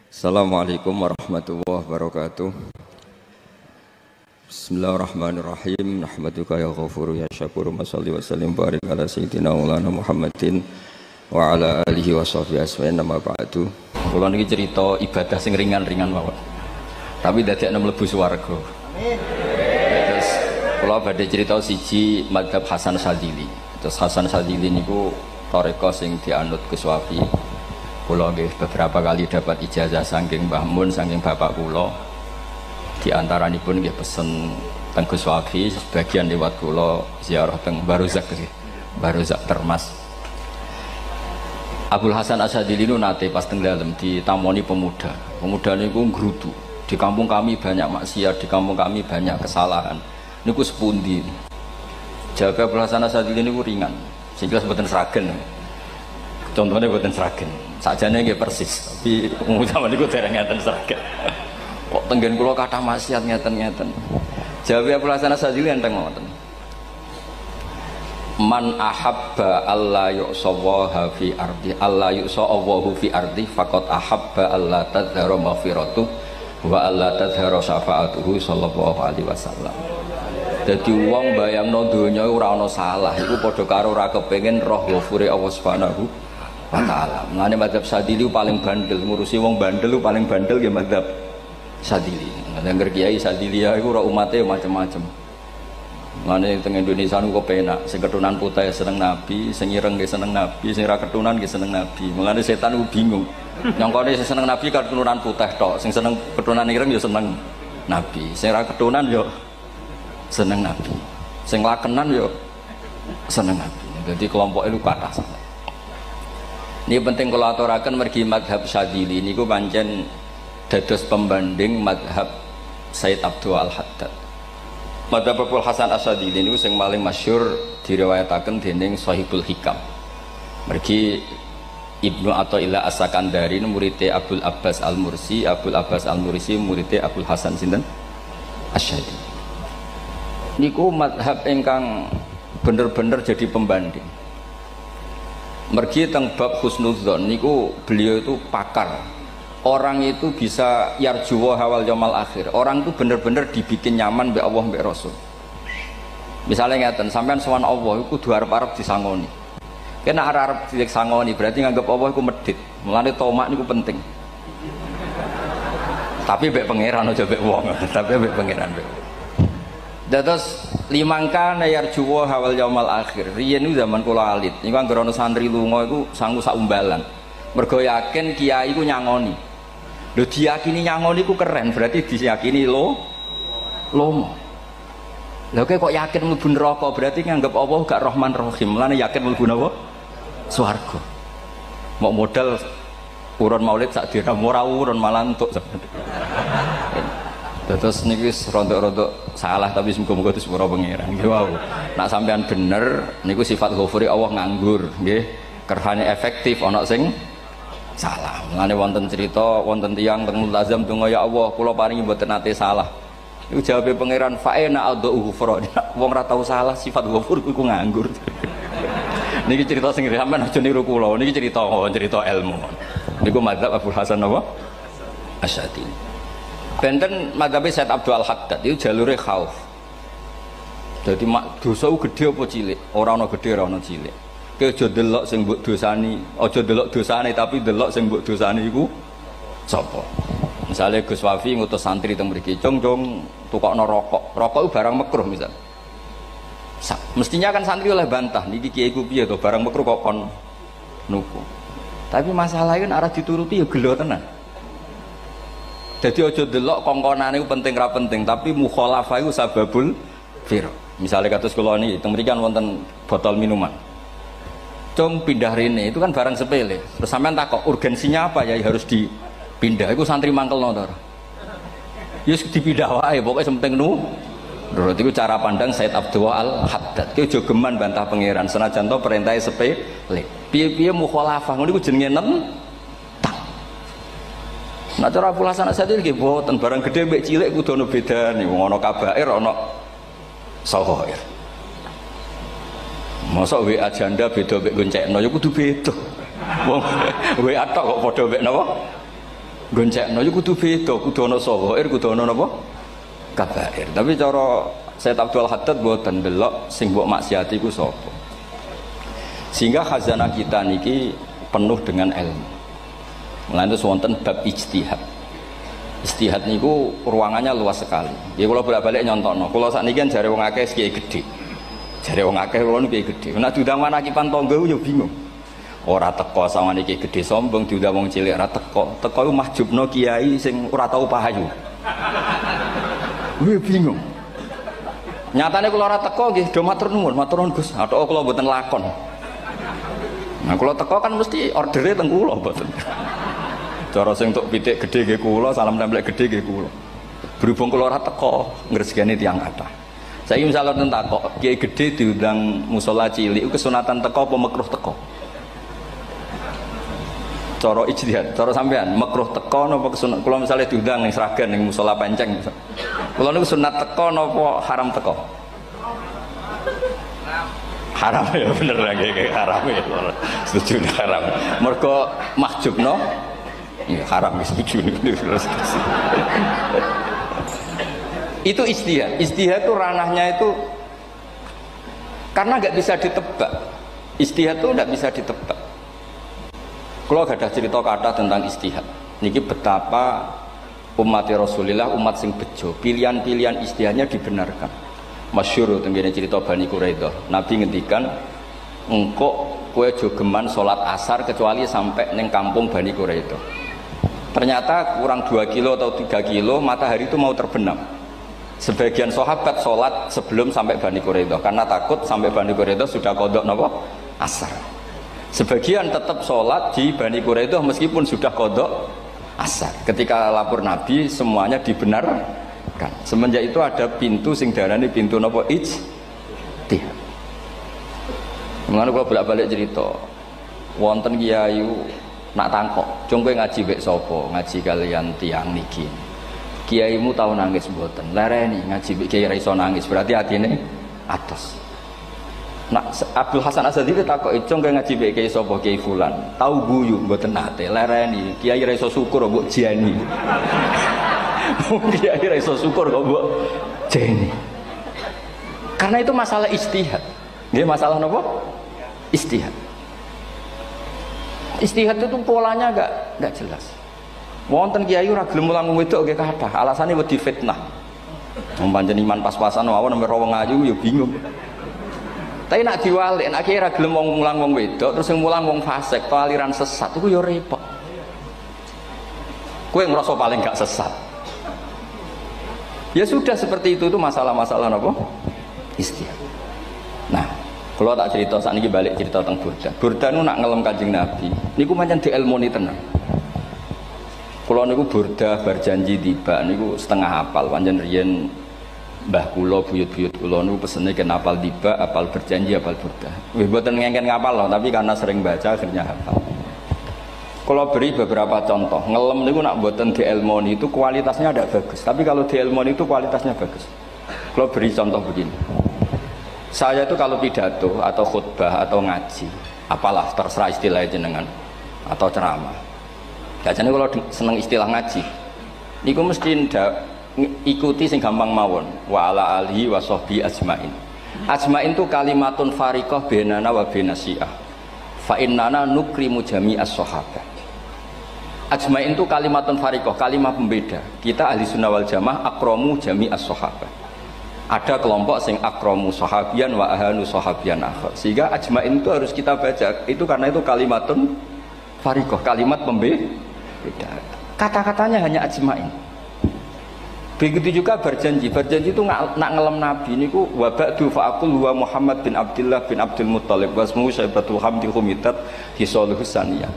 Assalamualaikum warahmatullahi wabarakatuh. Bismillahirrahmanirrahim. Nahmaduka ya ghafuru ya syakuru. Mashalli wa sallim barik ala sayyidina maulana Muhammadin wa ala alihi wa sahbihi asma'in nama ba'du. Kula niki cerita ibadah sing ringan-ringan mawon. Tapi dadekne mlebu swarga. Amin. Terus kula badhe cerita siji madzhab Hasan Sadzili. Terus Hasan Sadzili niku thariqah sing dianut Gus Wafi. Kula nggih beberapa kali dapat ijazah saking Mbah Mun, saking bapak kula. Di antaranipun nggih pesen teng Gus Wafi, sebagian lewat kula ziarah teng Baruzak nggih. Baruzak Termas. Abdul Hasan Asyadzili nate pas teng dalem ditamoni pemuda. Pemuda niku ngrutu. Di kampung kami banyak maksiat, di kampung kami banyak kesalahan. Niku sepundi? Jawab Abdul Hasan Asyadzili niku ringan. Sing jelas mboten sragen. Contohnya mboten sragen. Sajane nggih persis, tapi zaman niku dereng ngeten sragen. Kok tenggen kula kathah maksiat ngeten-ngeten. Jawab Abdul Hasan Asyadzili enteng ngoten. Man ahabba alla yu'sawaha fi ardi alla yu'sawahu fi ardi faqad ahabba alla tadhara maghfiratu wa alla tadhara syafaatuhu sallallahu alaihi wasallam. Dadi wong bayangno donya ora ana salah iku padha karo ora kepengin roh ghafure Allah Subhanahu wa taala. Mulane madzhab Sadzili paling bandel, ngurusi wong bandel paling bandel ya madzhab Sadzili. Nang kiai Sadzili iku ora umate macam-macam. Mulane teng Indonesia niku penak, sing keturunan putih seneng nabi, sing ireng nggih seneng nabi, sing ora keturunan nggih seneng nabi. Mulane setan ku bingung. Nyongkone sing seneng nabi keturunan putih tok, sing seneng keturunan ireng ya seneng nabi, sing ora keturunan ya seneng nabi, sing lakenan ya seneng nabi. Jadi kelompok itu kathah sangat. Ini penting kalau aturaken mergi madhab Sadzili niku pancen dados pembanding madhab Sayyid Abdul Al-Haddad. Madhab Abdul Hasan Asyadzili niku sing paling masyhur diriwayataken dening Shahibul Hikam. Mergi Ibnu Athaillah As-Sakandari muridé Abdul Abbas Al-Mursi, Abdul Abbas Al-Mursi muridé Abdul Hasan sinten Asyadzili. Niku madhab ingkang bener-bener jadi pembanding. Mergi teng bab husnudzon niku beliau itu pakar. Orang itu bisa yarjuwa hawal yaumil akhir. Orang itu bener-bener dibikin nyaman mbek Allah mbek Rasul. Misalnya ngeten, sampean sowan Allah iku kudu arep-arep disangoni. Kena arep disangoni berarti nganggep Allah iku medhit. Mulane tomak niku penting. Tapi mbek pangeran aja mbek wong, tapi mbek pangeran mbek. Dados limangka yarjuwa hawal yaumil akhir. Riyen niku zaman kula alit. Niku anggere ana santri lunga iku sangu sak umbalan. Mergo yakin kiai iku nyangoni. Lho diyakini nyangoni ku keren, berarti diyakini lomo. Lha kok yakin mlebu neraka, berarti nganggep Allah gak Rahman Rahim. Mulane yakin mlebu napa? Swarga. Mok modal urun maulid sak dirham ora urun malah entuk. Terus niki rontok-rontok salah tapi muga-muga itu sepura pangeran. Nggih wau. Nak sampean bener niku sifat ghafuri Allah nganggur, nggih. Kerhane efektif ana sing salah. Mulane wonten cerita wonten tiyang teng multazam donga ya Allah kula paringi mboten nate salah. Iku jawabe pangeran fa'ina adhu ghufra. Wong ora tau salah sifat ghafur iku nganggur. Niki cerita sing sampean aja niru kula. Niki cerita ilmu. Niku madzhab Abdul Hasan apa? Asyadzili. Benten madzhab Sayyid Abdul Al-Haddad itu jalure khauf. Dadi dosa gede apa cilik? Ora ana gede ora ana cilik. Kowe aja delok sing mbok dosani, aja delok dosane tapi delok sing mbok dosani iku sapa. Misale Gus Wafi ngutus santri teng mriki, "Cung, tukokno rokok." Rokok itu barang makruh misal. Mestinya kan santri oleh bantah, niki kiai ku piye to barang makruh kok kon nuku. Tapi masalahnya kan arah dituruti ya gelo tenan. Jadi aja delok kongkonane penting ra penting, tapi mukhalafah iku sababul fir. Misalnya kados kula niki teng mriki kan wonten botol minuman. Cung pindah rene itu kan barang sepele. Terus sampean takok urgensinya apa ya harus dipindah. Iku santri mangkelno to. Ya wis dipindah wae pokoke penting nurut. Iku cara pandang Sayyid Abdul Al-Haddad. Ki aja geman bantah pangeran senajan to perintahe sepele. Piye-piye mukhalafah ngono iku jenenge nentang. Nah cara Abdul Hasan Asyadzili nggih boten barang gedhe mbek cilik kudu ana bedane. Wong ana kabair ana sawair. Masa WA janda beda mbek goncekno ya kudu beda. Wong WA tok kok padha mbek napa? goncekno iku kudu beda, kudu ana sawair, kudu ana napa? Kabair. Tapi cara Sayyid Abdul Haddad mboten ndelok sing mbok maksiati iku sapa. Sehingga khazanah kita niki penuh dengan ilmu. Mulane wonten bab ijtihad. Ijtihad niku ruangannya luas sekali. Ya kula bolak-balik nyontokno. Kula sakniki kan jare wong akeh kiai gedhe. Jare wong akeh kula niku kiai gedhe. Nek diundang manakipan tangga yo bingung. Ora teko sawane kiai gedhe sombong diundang wong cilik ora teko. Teko iku mahjubno kiai sing ora tau pahayu. Kuwi bingung. Nyatane kula ora teko nggih do matur nuwun Gus. Atok kula mboten lakon. Nah kula teko kan mesti ordere teng kula mboten. Cara sing tok pitik gedhe nggih kula, salam templek gedhe nggih kula. Berhubung kula ora teko ngresgeni tiyang kathah. Saiki misale ten takok, kiai gedhe diundang musala cilik iku kesunatan teko apa makruh teko? Cara ijtihad, cara sampean makruh teko napa kesunat? Kula misale diundang ning Sragen ning musala Penceng. Kula niku sunat teko napa haram teko? Haram ya bener lagi haram ya. Setuju haram. Mergo mahjubno ya haram setuju itu ijtihad. Ijtihad itu ranahnya itu karena nggak bisa ditebak. Ijtihad itu nggak bisa ditebak. Kalau ada cerita kata tentang ijtihad, niki betapa umat Rasulullah umat sing bejo, pilihan-pilihan ijtihadnya dibenarkan. Masyhur tenggene cerita Bani Quraidah. Nabi ngendikan, engkau kowe jogeman salat asar kecuali sampai neng kampung Bani Quraidah. Ternyata kurang 2 kilo atau 3 kilo matahari itu mau terbenam. Sebagian sahabat sholat sebelum sampai Bani Quraidah karena takut sampai Bani Quraidah sudah kodok napa asar. Sebagian tetap sholat di Bani Quraidah meskipun sudah kodok asar. Ketika lapor Nabi semuanya dibenarkan. Semenjak itu ada pintu sing darani pintu napa ijtihad. Mengenai kalau bolak-balik cerita, wonten kiai nak tangkok, cung kowe ngaji mek sapa? Ngaji kalian tiang niki. Kiaimu tahu nangis mboten? Lereni ngaji mek kiai ra iso nangis, berarti atine atos. Nak Abdul Hasan Asadili takoki, cung kowe ngaji mek kiai sapa? Kiai fulan. Tahu guyu mboten nate, lereni. Kiai ra iso syukur mbok jani. Kiai ra iso syukur kok mbok jani. Karena itu masalah ijtihad. Nggih masalah napa? Ijtihad. Ijtihad itu polanya enggak jelas. Wonten kiai ora gelem mulang wedok nggih kathah, alasane wedi fitnah. Wong pancen iman pas-pasan mawon nembe wong ayu ya bingung. Tapi nak diwalik, nak kiai ora gelem mulang wong wedok, terus sing mulang wong fasik, to aliran sesat iku ya repot. Kowe ngrasa paling gak sesat. Ya sudah seperti itu masalah-masalah apa? Ijtihad. Nah, kalau tak cerita saat ini balik cerita tentang Burda. Burda nu nak ngelem Kanjeng Nabi. Niku pancen dielmoni tenan. Kalau niku Burda berjanji tiba niku setengah hafal. Pancen riyen mbah kula buyut-buyut kula niku pesene ken hafal tiba, hafal berjanji, hafal Burda. Wis mboten ngengken ngapal loh, tapi karena sering baca akhirnya hafal. Kalau beri beberapa contoh, ngelem niku nak mboten dielmoni itu kualitasnya tidak bagus. Tapi kalau dielmoni itu kualitasnya bagus. Kalau beri contoh begini. Saya itu kalau pidato atau khutbah atau ngaji, apalah terserah istilah jenengan atau ceramah. Biasanya kalau seneng istilah ngaji, niku mesti ikuti sing gampang mawon. Wa ala alihi wa sahbi ajmain. Ajmain itu kalimatun fariqah bainana wa bainasyiah. Fa innana nukrimu jami'as sahabah. Ajmain itu kalimatun fariqah, kalimat pembeda. Kita ahli sunnah wal jamaah akramu jami'as sahabah. Ada kelompok sing akramu sahabian wa ahanu sahabian akhir. Sehingga ajmain itu harus kita baca. Itu karena itu kalimatun fariqah, kalimat pembeda. Kata-katanya hanya ajmain. Begitu juga berjanji. Berjanji itu nak ngelem Nabi niku wa ba'du fa'aqul wa Muhammad bin Abdullah bin Abdul Muttalib wasmu Syaibatul Hamdi Humitat Hisaluhus Saniyah.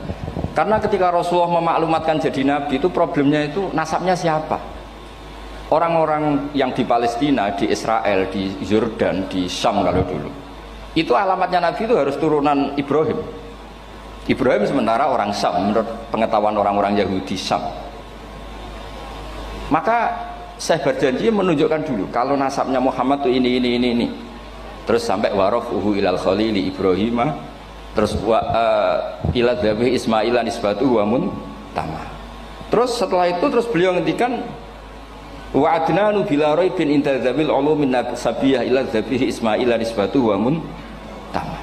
Karena ketika Rasulullah memaklumatkan jadi Nabi itu problemnya itu nasabnya siapa? Orang-orang yang di Palestina, di Israel, di Yordan, di Syam kalau dulu itu alamatnya Nabi itu harus turunan Ibrahim. Ibrahim sementara orang Syam menurut pengetahuan orang-orang Yahudi Syam. Maka saya berjanji menunjukkan dulu kalau nasabnya Muhammad itu ini. Terus sampai warafuhu ilal khalili Ibrahim, terus ila dzabih Ismailan nisbatuhu wa muntamah. Terus setelah itu terus beliau ngendikan wa adnanu bila raibin inda dzabil ulumin sabiyah ila dzabihi ismail nisbatu wa mun tamam.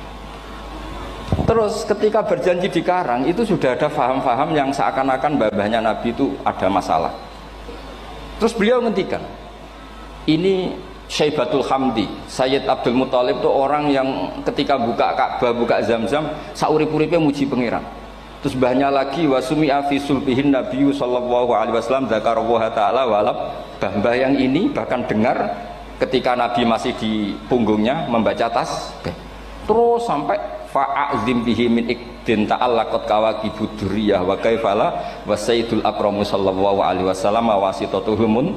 Terus ketika berjanji di Karang itu sudah ada faham-faham yang seakan-akan babahnya Nabi itu ada masalah. Terus beliau ngendikan ini Syaibatul Hamdi, Sayyid Abdul Muthalib itu orang yang ketika buka Ka'bah, buka Zam-Zam, saurip-uripnya muji pangeran. Terus banyak lagi wasumi'a fi sulbihin Nabi sallallahu alaihi wasallam dzakarallaha ta'ala walab. Mbah yang ini bahkan dengar ketika Nabi masih di punggungnya membaca tasbih. Terus sampai fa'azim bihi min ikdin ta'allaqat kawakibud durriyah wa kaifala wa sayyidul akramu sallallahu alaihi wasallam wasitatuhumun.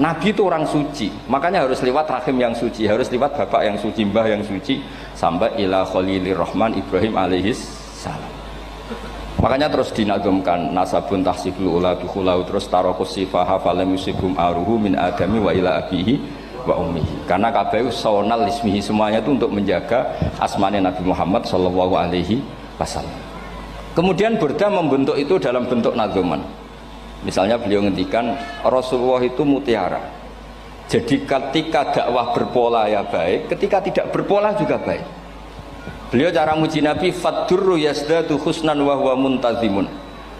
Nabi itu orang suci, makanya harus lewat rahim yang suci, harus lewat bapak yang suci, mbah yang suci, sampai ila khalilir rahman Ibrahim alaihis salam. Makanya terus dinagumkan nasabun tahsibul ula bikhulau, terus tarokus sifaha falam yusibhum aruhu min adami wa ila abihi wa ummihi. Karena kabeh sonal ismihi, semuanya itu untuk menjaga asmane Nabi Muhammad sallallahu alaihi wasallam. Kemudian Burda membentuk itu dalam bentuk nazuman. Misalnya beliau ngendikan Rasulullah itu mutiara. Jadi ketika dakwah berpola ya baik, ketika tidak berpola juga baik. Beliau cara muji Nabi faddurru yasdadu husnan wa huwa muntazimun.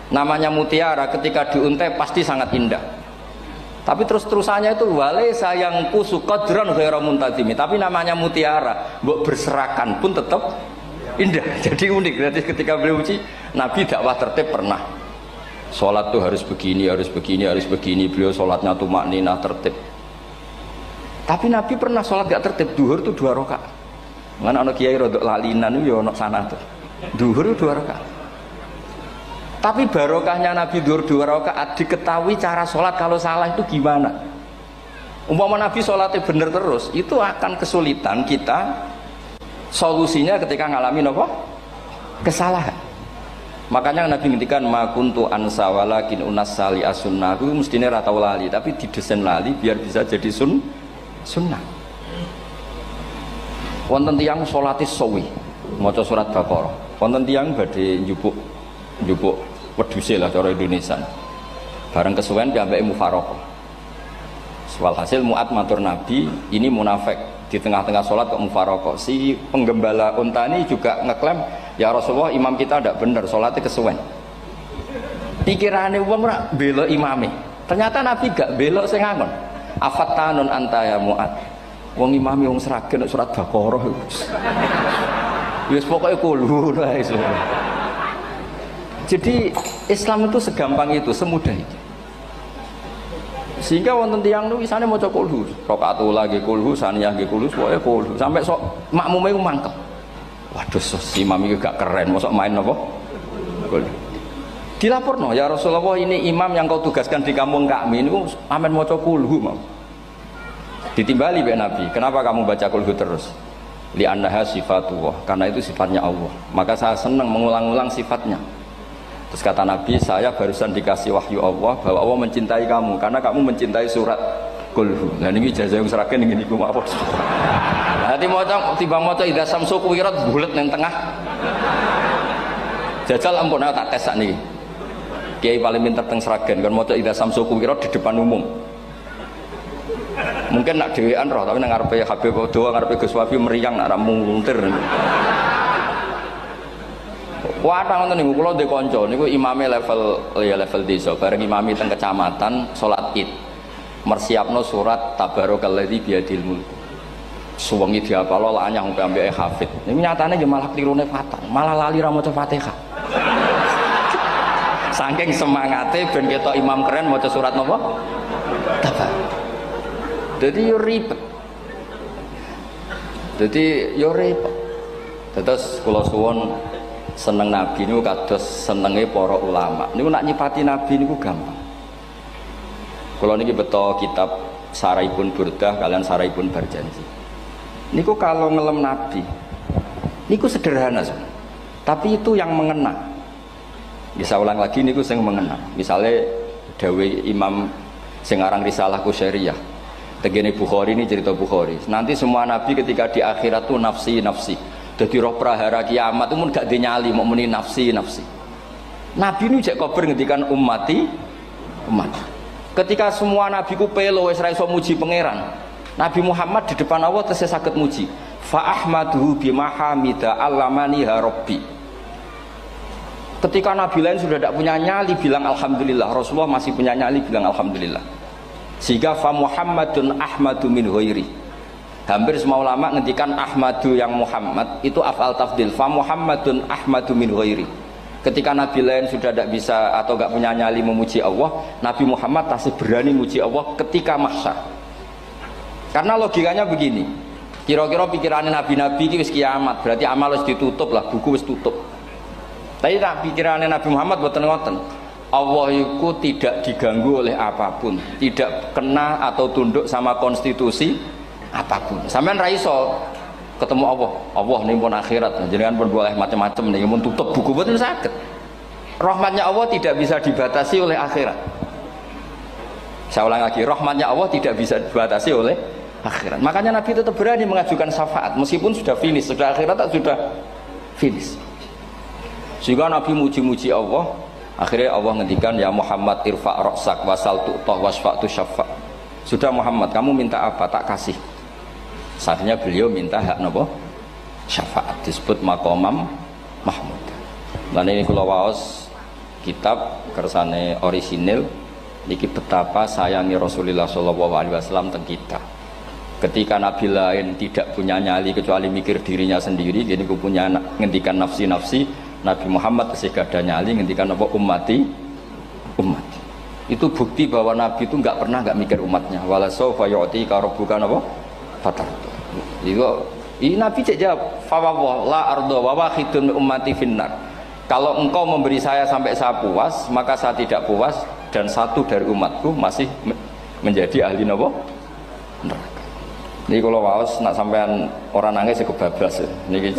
Namanya mutiara ketika diuntai pasti sangat indah. Tapi terus-terusannya itu wale sayang kusu qadran ghairu muntazimi. Tapi namanya mutiara, mbok berserakan pun tetap indah. Jadi unik. Berarti ketika beliau muji Nabi dakwah tertib pernah. Sholat tuh harus begini, harus begini, harus begini. Beliau sholatnya tumakninah tertib. Tapi Nabi pernah sholat gak tertib. Duhur tuh 2 rakaat. Mana anak kiai rodok lalinan itu ya anak sana tuh. Duhur itu 2 rakaat. Tapi barokahnya Nabi duhur 2 rakaat diketahui cara sholat kalau salah itu gimana. Umpama Nabi sholatnya bener terus, itu akan kesulitan kita solusinya ketika ngalamin apa? Kesalahan. Makanya Nabi ngendikan ma kuntu ansa walakin unas sali as-sunnah. Itu mestinya ra tau lali, tapi didesain lali biar bisa jadi sunnah. Wonten tiyang salate sawi maca surat Baqarah. Wonten tiyang badhe njupuk wedhuse lah cara Indonesia. Bareng kesuwen piyambake mufaraqah. Walhasil Mu'ad matur Nabi, ini munafik di tengah-tengah sholat kok mufaraqah. Si penggembala unta ini juga ngeklaim, ya Rasulullah imam kita tidak benar, sholatnya kesuwen. Pikirannya wong ora bela imame. Ternyata Nabi gak belok sing ngangon. Afattanun anta ya Mu'ad. Wong imami wong seragen surat Baqarah. Wis pokoke kulhu wae. Jadi Islam itu segampang itu, semudah itu. Sehingga wonten tiyang niku isane maca kulhu, rakaat ula nggih kulhu, saniyah nggih kulhu, pokoke kulhu. Sampai sok makmume ku mangkel. Waduh, si imam iki gak keren, mosok main apa? Kulhu. Dilaporno, ya Rasulullah ini imam yang kau tugaskan di kampung kami niku amen maca kulhu mau. Ditimbali be Nabi, kenapa kamu baca kulhu terus? Li annaha sifatullah, karena itu sifatnya Allah. Maka saya senang mengulang-ulang sifatnya. Terus kata Nabi, saya barusan dikasih wahyu Allah bahwa Allah mencintai kamu karena kamu mencintai surat kulhu. Nah ini ijazah yang seragen ini ku apa? Nanti maca timbang maca idza samsu kuwirat bulet nang tengah. Jajal ampun tak tes sakniki. Kiai paling pinter teng seragen kan maca idza samsu kuwirat di depan umum. Mungkin nak dhewean roh tapi nang ngarepe Habib Doa ngarepe Gus Wafi meriang nak muntir. Wah, ngoten niku kula ndek kanca niku imame level desa, bareng imami teng kecamatan salat Id. Mersiapno surat Tabarakalladzi biyadil mulk. Suwengi diapalo lanyah sampai ambeke hafid. Niku nyatane nggih malah klirune fatal, malah lali ra maca Fatihah. Saking semangate ben ketok imam keren maca surat napa? Tabar. Jadi yo ribet. Terus kula suwun seneng Nabi niku kados senenge para ulama. Niku nak nyipati Nabi niku gampang. Kula niki beto kitab Saraipun Burdah kalian Saraipun Barjanji. Niku kalau ngelem Nabi niku sederhana sebenarnya. Tapi itu yang mengena. Bisa ulang lagi niku sing mengena. Misalnya dawe Imam sing aran Risalah Qusyariyah. Tegene Bukhari ini cerita Bukhari. Nanti semua nabi ketika di akhirat tuh nafsi. Jadi roh prahara kiamat itu pun gak dinyali mau muni nafsi. Nabi ini jek kober ngendikan ummati umat. Ketika semua nabi ku pelo wis ra iso muji pangeran, Nabi Muhammad di depan Allah tesih saged muji. Fa ahmaduhu bima hamida allamani rabbi. Ketika nabi lain sudah tidak punya nyali bilang alhamdulillah, Rasulullah masih punya nyali bilang alhamdulillah. Sehingga fa Muhammadun ahmadu min ghairi. Hampir semua ulama ngendikan ahmadu yang Muhammad itu af'al tafdil. Fa Muhammadun ahmadu min ghairi. Ketika nabi lain sudah tidak bisa atau tidak punya nyali memuji Allah, Nabi Muhammad masih berani memuji Allah ketika mahsyar. Karena logikanya begini, kira-kira pikirannya nabi-nabi ini wis kiamat, berarti amal wis ditutup lah, buku wis tutup. Tapi pikirannya Nabi Muhammad boten ngoten. Allah itu tidak diganggu oleh apapun, tidak kena atau tunduk sama konstitusi apapun. Sampean ra iso ketemu Allah, Allah nih pun akhirat, jenengan pun boleh macam-macam nih, pun tutup buku boten saged. Rahmatnya Allah tidak bisa dibatasi oleh akhirat. Saya ulang lagi, rahmatnya Allah tidak bisa dibatasi oleh akhirat. Makanya Nabi tetap berani mengajukan syafaat meskipun sudah finish, sudah akhirat sudah finish. Sehingga Nabi muji-muji Allah, akhirnya Allah ngendikan ya Muhammad irfa' ra'sak wasal tu'tah wasfa'tu syafa'. Sudah Muhammad, kamu minta apa tak kasih. Saatnya beliau minta hak napa? Syafaat, disebut maqamam mahmud. Dan ini kula waos kitab kersane orisinil niki betapa sayangi Rasulullah SAW teng kita. Ketika nabi lain tidak punya nyali kecuali mikir dirinya sendiri, jadi aku punya ngendikan nafsi-nafsi, Nabi Muhammad masih gak ada nyali ngendikan apa ummati umat. Itu bukti bahwa Nabi itu nggak pernah nggak mikir umatnya. Wala sawfa yu'tika rabbuka apa? Fatar. Ini Nabi cek jawab, fa la ardo wa wahidun ummati finnar. Kalau engkau memberi saya sampai saya puas, maka saya tidak puas dan satu dari umatku masih menjadi ahli napa? Neraka. Ini kalau waos nak sampean orang nangis kebablas. Niki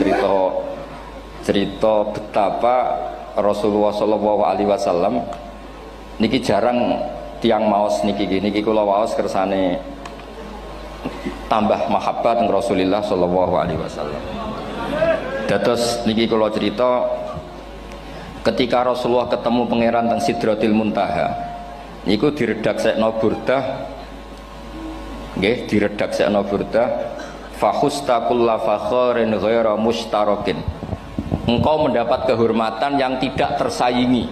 cerita betapa Rasulullah SAW niki jarang tiang maos niki kalau waos kersane tambah mahabbah dengan Rasulullah SAW. Dados niki kalau cerita ketika Rasulullah ketemu pangeran teng Sidratil Muntaha niku diredaksekno burdah nggih diredaksekno burdah fakhusta kulla fakharin ghaira mustarakin. Engkau mendapat kehormatan yang tidak tersaingi.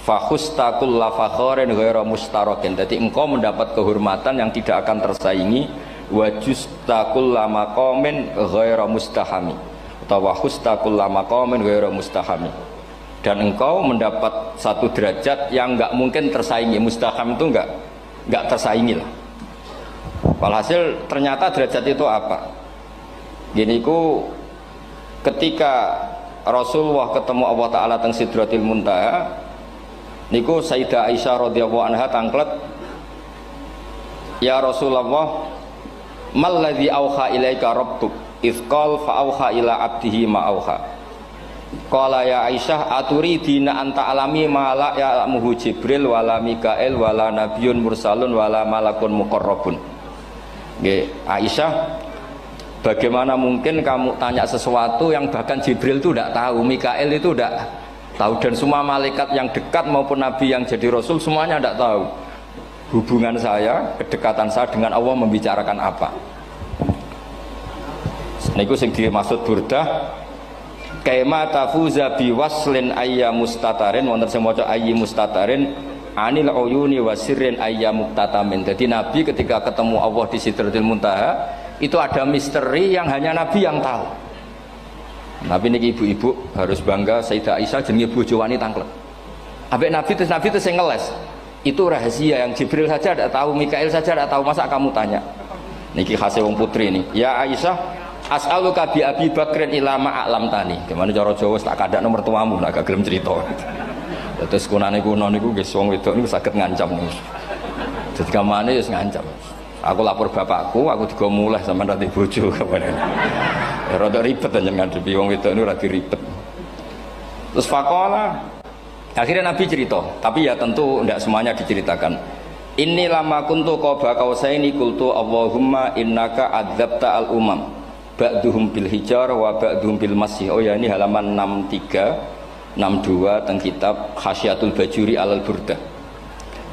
Fakhusta kulla fakharin ghaira mustarakin. Jadi engkau mendapat kehormatan yang tidak akan tersaingi. Wajusta kulla maqamin ghaira mustahami. Atau wakhusta kulla maqamin ghaira mustahami. Dan engkau mendapat satu derajat yang enggak mungkin tersaingi. Mustaham itu enggak tersaingi lah. Walhasil ternyata derajat itu apa? Gini ku ketika Rasulullah ketemu Allah Ta'ala teng Sidratil Muntaha niku Sayyidah Aisyah radhiyallahu anha tangklet, ya Rasulullah malladzi auha ilaika rabbuk izqal fa auha ila abdihi ma auha. Qala ya Aisyah aturidina anta alami ma la ya'lamuhu Jibril wala Mikail wala nabiyyun mursalun wala malakun muqarrabun. Nggih Aisyah, bagaimana mungkin kamu tanya sesuatu yang bahkan Jibril itu tidak tahu, Mikail itu tidak tahu, dan semua malaikat yang dekat maupun Nabi yang jadi Rasul semuanya tidak tahu hubungan saya, kedekatan saya dengan Allah membicarakan apa. Niku sing dimaksud burdah kaima tafuza biwaslin ayya mustatarin, wonten sing maca ayyi mustatarin anil uyuni wasirrin ayya muktatamin. Jadi Nabi ketika ketemu Allah di Sidratil Muntaha itu ada misteri yang hanya Nabi yang tahu. Nabi niki ibu-ibu harus bangga, Sayyidah Aisyah jenenge bojo wani tanglet. Ambek Nabi itu sing ngeles. Itu rahasia yang Jibril saja tidak tahu, Mikail saja tidak tahu, masa kamu tanya? Niki khase wong putri nih. Ya Aisyah, as'aluka bi Abi Bakrin ila ma a'lam tani. Gimana cara Jawa tak kadak nomor tuamu lah gak gelem cerita. Terus kunane kuno niku nggih wong wedok niku saged ngancam niku. Dadi kamane wis ngancam. Aku lapor bapakku, aku juga mulai sama nanti bojo kapan. Ya rada ribet aja ngadepi wong wedok niku rada ribet. Terus faqala akhirnya Nabi cerita, tapi ya tentu tidak semuanya diceritakan. Inni lama kuntu qaba qausaini qultu Allahumma innaka adzabta al umam ba'duhum bil hijar wa ba'duhum bil masih. Oh ya, ini halaman 63 62 teng kitab Khasyatul Bajuri alal Burdah.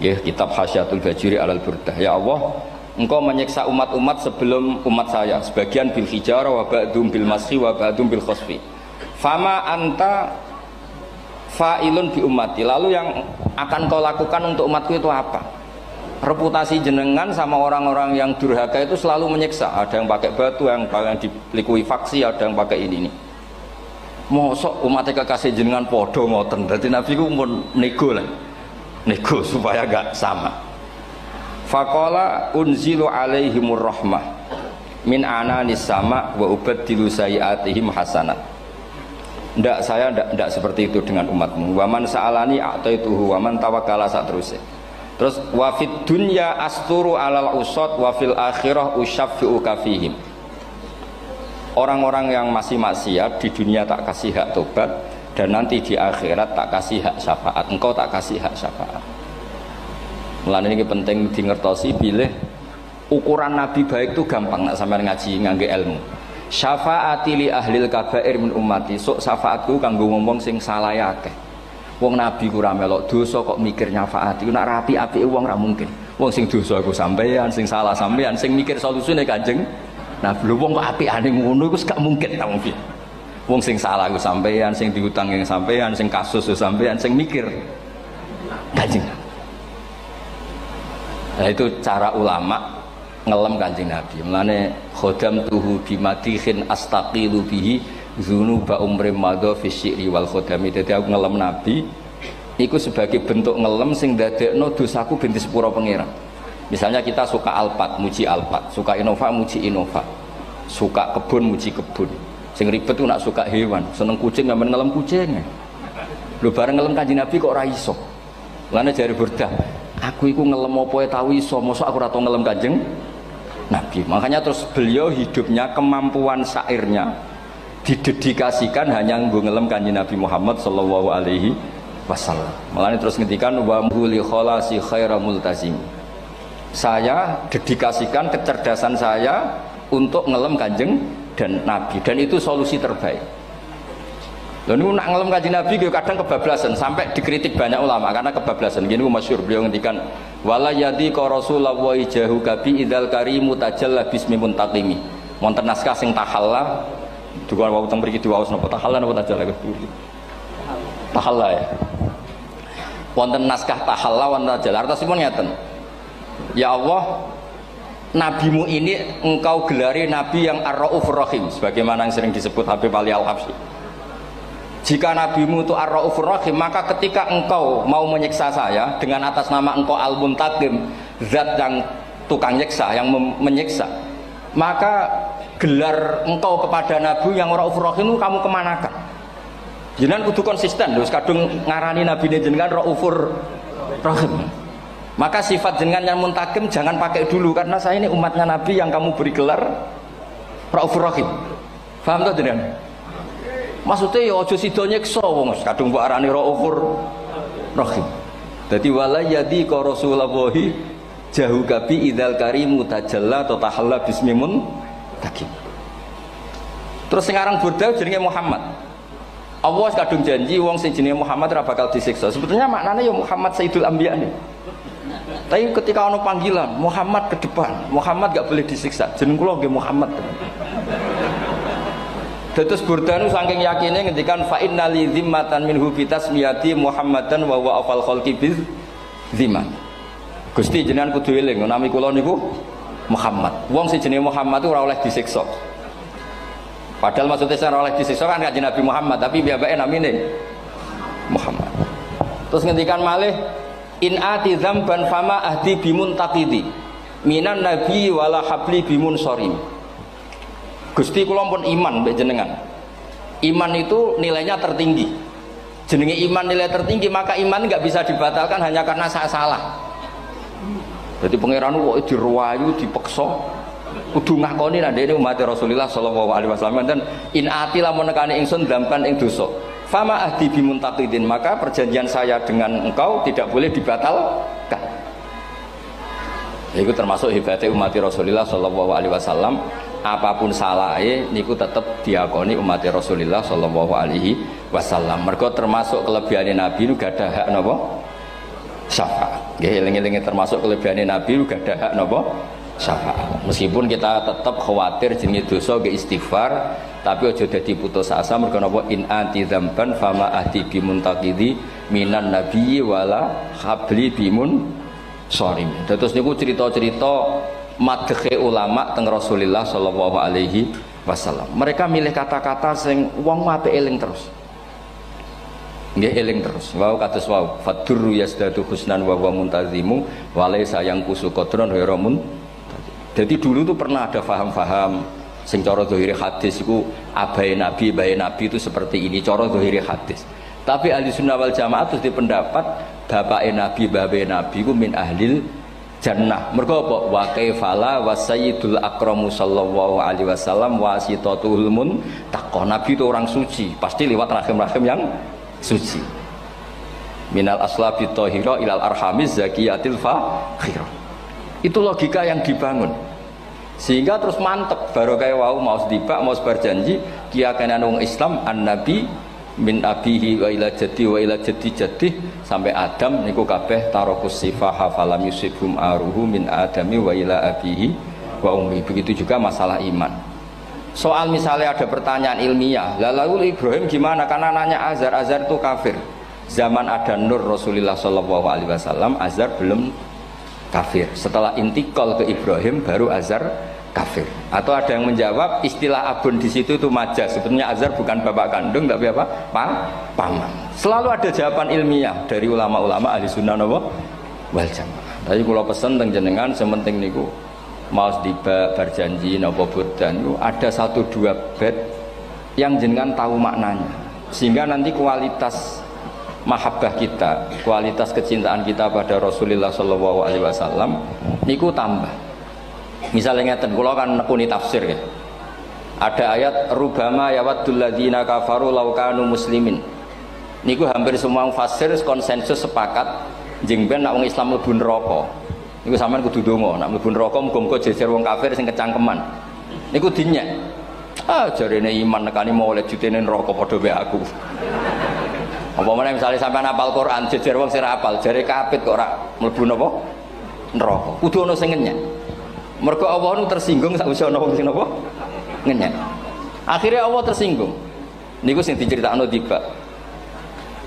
Ya, kitab Hasyatul Bajuri alal Burdah. Ya Allah, Engkau menyiksa umat-umat sebelum umat saya, sebagian bil hijarah wa ba'dum bil masri wa ba'dum bil khosfi. Fama anta fa'ilun bi ummati. Lalu yang akan kau lakukan untuk umatku itu apa? Reputasi jenengan sama orang-orang yang durhaka itu selalu menyiksa. Ada yang pakai batu, yang dilikuifaksi, ada yang pakai ini. Mosok umatnya kekasih jenengan podo ngoten. Berarti Nabi ku pun nego lah. Nego supaya gak sama. Faqala unzilu alaihimur rahmah min ananis sama wa ubaddilu sayiatihim hasanat. Ndak, saya ndak seperti itu dengan umatmu. Waman sa'alani a'taituhu waman tawakkala saterusé. Terus wa fid dunya asturu alal usad wa fil akhirah usyaffi'u kafihim. Orang-orang yang masih maksiat di dunia tak kasih hak tobat, dan nanti di akhirat tak kasih hak syafaat. Engkau tak kasih hak syafaat. Mulane ini penting dingertosi bilih ukuran Nabi baik itu gampang nak sampean ngaji ngangge ilmu. Syafaati li ahlil kabair min ummati. Sok syafaatku kanggo wong sing salah akeh. Wong Nabi ku ora melok dosa kok mikir nyafaati. Nak rapi-apike wong ora mungkin. Wong sing dosa iku sampean, sing salah sampean, sing mikir solusine Kanjeng. Nah, lho wong kok apikane ngono iku gak mungkin ta mungkin. Wong sing salah ku sampean, sing diutang yang sampean, sing kasus ku sampean, sing mikir Kanjeng. Nah, itu cara ulama ngelem Kanjeng Nabi. Mulane khodam tuhu bimadihin astaqilu bihi dzunuba umri madha fi syi'ri wal khodami. Dadi aku ngelem Nabi iku sebagai bentuk ngelem sing dadekno dosaku ben disepuro pangeran. Misalnya kita suka Alphard, muji Alphard, suka Innova, muji Innova, suka kebun, muji kebun. Sing ribet tuh nak suka hewan, seneng kucing nggak ngelem kucingnya. Lu bareng ngelem Kanjeng Nabi kok ora iso. Lane jari Burdah, aku iku ngelem apa tau iso, mosok aku ora tau ngelem Kanjeng Nabi. Makanya terus beliau hidupnya, kemampuan syairnya didedikasikan hanya nggo ngelem Kanjeng Nabi Muhammad sallallahu alaihi wasallam. Makanya terus ngendikan wa muli kholasi khaira multazim. Saya dedikasikan kecerdasan saya untuk ngelem Kanjeng dan Nabi, dan itu solusi terbaik. Lalu nak ngelem Kanjeng Nabi kadang kebablasan, sampai dikritik banyak ulama karena kebablasan. Gini masyhur beliau ngendikan wala yadi ka rasulullah jahu kabi idzal karimu tajalla bismi muntaqimi. Wonten naskah sing tahalla duka wau teng mriki diwaos napa tahalla napa tajalla tahalla ya. Wonten naskah tahalla wonten tajalla artosipun ngeten. Ya Allah, nabimu ini engkau gelari nabi yang ar-raufur rahim, sebagaimana yang sering disebut Habib Ali Al-Habsyi. Jika nabimu itu ar-raufur rahim, maka ketika engkau mau menyiksa saya dengan atas nama engkau al-muntaqim, zat yang tukang nyiksa, yang menyiksa, maka gelar engkau kepada nabi yang raufur rahim itu kamu kemanakan? Jenengan kudu konsisten, terus kadung ngarani nabi jenengan raufur rahim. Maka sifat jenengan yang muntakim jangan pakai dulu, karena saya ini umatnya Nabi yang kamu beri gelar Raufur Rahim. Paham tuh jenengan? Maksudnya ya aja sida nyiksa wong kadung mbok arani Raufur Rahim. Dadi wala yadi ka rasulullahi jahu kabi idzal karimu tajalla ta tahalla bismimun takim. Terus sekarang Burdah jenenge Muhammad. Allah kadung janji wong sing jenenge Muhammad ora bakal disiksa. Sebetulnya maknanya ya Muhammad Sayyidul Anbiya nih. Tapi ketika ono panggilan Muhammad ke depan, Muhammad gak boleh disiksa. Jeneng kula nggih Muhammad. Terus Burdah nu saking yakine ngendikan fa innali zimmatan minhu bi tasmiyati Muhammadan wa huwa afal khalqi biz zimman. Gusti jenengan kudu eling nami kula niku Muhammad. Wong sing jenenge Muhammad itu ora oleh disiksa. Padahal maksudnya ora oleh disiksa kan Kanjeng Nabi Muhammad, tapi biabake namine Muhammad. Terus ngendikan malih in ati dzamban fama ahdi bimuntaqidi minan nabi wala habli bimun sorim. Gusti kula pun iman mbek jenengan. Iman itu nilainya tertinggi. Jenenge iman nilai tertinggi, maka iman nggak bisa dibatalkan hanya karena saya salah. Jadi pangeran kok diruwayu dipeksa kudu ngakoni nek dene umat Rasulullah sallallahu alaihi wasallam dan in ati lamun nekani ingsun dzamban ing dosa. Fama ahdi bimuntaqidin, maka perjanjian saya dengan engkau tidak boleh dibatalkan. Itu termasuk hebatnya umat Rasulullah sallallahu alaihi wasallam. Apapun salahnya niku tetap diakoni umat Rasulullah sallallahu alaihi wasallam. Mergo termasuk kelebihan Nabi itu gak ada hak napa? Syafaat. Nggih eling-elinge termasuk kelebihan Nabi uga ada hak napa syafaat. Meskipun kita tetap khawatir jenenge dosa ge istighfar, tapi aja dadi putus asa mergo napa in anti dzamban fama ahdi bimuntaqidi minan nabiyyi wala habli bimun sharim. Terus niku cerita-cerita madhe ulama teng Rasulullah sallallahu alaihi wasallam. Mereka milih kata-kata sing wong apik eling terus. Nggih eling terus. Wau kados wau fadurru yasdatu husnan wa wa muntazimu wa laysa yang kusu qadron ghairu mun. Jadi dulu tuh pernah ada faham-faham sing cara zahiri hadis iku abai nabi itu seperti ini cara zahiri hadis. Tapi ahli sunnah wal jamaah terus di pendapat bapak nabi iku min ahlil jannah. Mergo apa? Wa kaifala wa sayyidul akramu sallallahu alaihi wasallam wasitatul muntaqah. Nabi itu orang suci, pasti lewat rahim-rahim yang suci. Minal aslabi thahira ilal arhamiz zakiyatil fakhira. Itu logika yang dibangun. Sehingga terus mantep barokah wau mau sedibak mau berjanji kiyakan wong Islam an-nabi min abihi wa ila jaddi sampai Adam niku kabeh tarokus sifaha falam yusibhum aruhu min adami wa ila abihi wa ummi. Begitu juga masalah iman. Soal misalnya ada pertanyaan ilmiah, lalu Ibrahim gimana? Karena nanya Azar itu kafir. Zaman ada Nur Rasulullah sallallahu alaihi wasallam, Azar belum kafir. Setelah intikal ke Ibrahim baru Azar kafir. Atau ada yang menjawab istilah abun di situ itu majas. Sebetulnya Azar bukan bapak kandung tapi apa? Paman. Selalu ada jawaban ilmiah dari ulama-ulama ahli sunnah wal jamaah. Tapi kalau pesen teng jenengan sementing niku mau tiba berjanji napa bodan ada 1-2 bait yang jenengan tahu maknanya. Sehingga nanti kualitas mahabbah kita, kualitas kecintaan kita pada Rasulullah sallallahu alaihi wasallam niku tambah. Misalnya ngeten, kula kan nekuni tafsir ya. Ada ayat rubama yawaddul ladzina kafaru law kanu muslimin. Niku hampir semua mufassir konsensus sepakat jeng ben nek wong Islam mlebu neraka. Niku sampean kudu ndonga, nek mlebu neraka muga-muga jejer wong kafir sing kecangkeman. Niku dinyek. Jarene iman nekani mau oleh jutene neraka padha wae aku. Apa meneh misale sampean hafal Quran jejer wong sing hafal, jare kapit kok ora mlebu napa? Neraka. Kudu ana sing ngenyek. Mergo Allah nu tersinggung sakwise ana wong sing napa? Ngenyek. Akhirnya Allah tersinggung. Niku sing diceritakno tiba.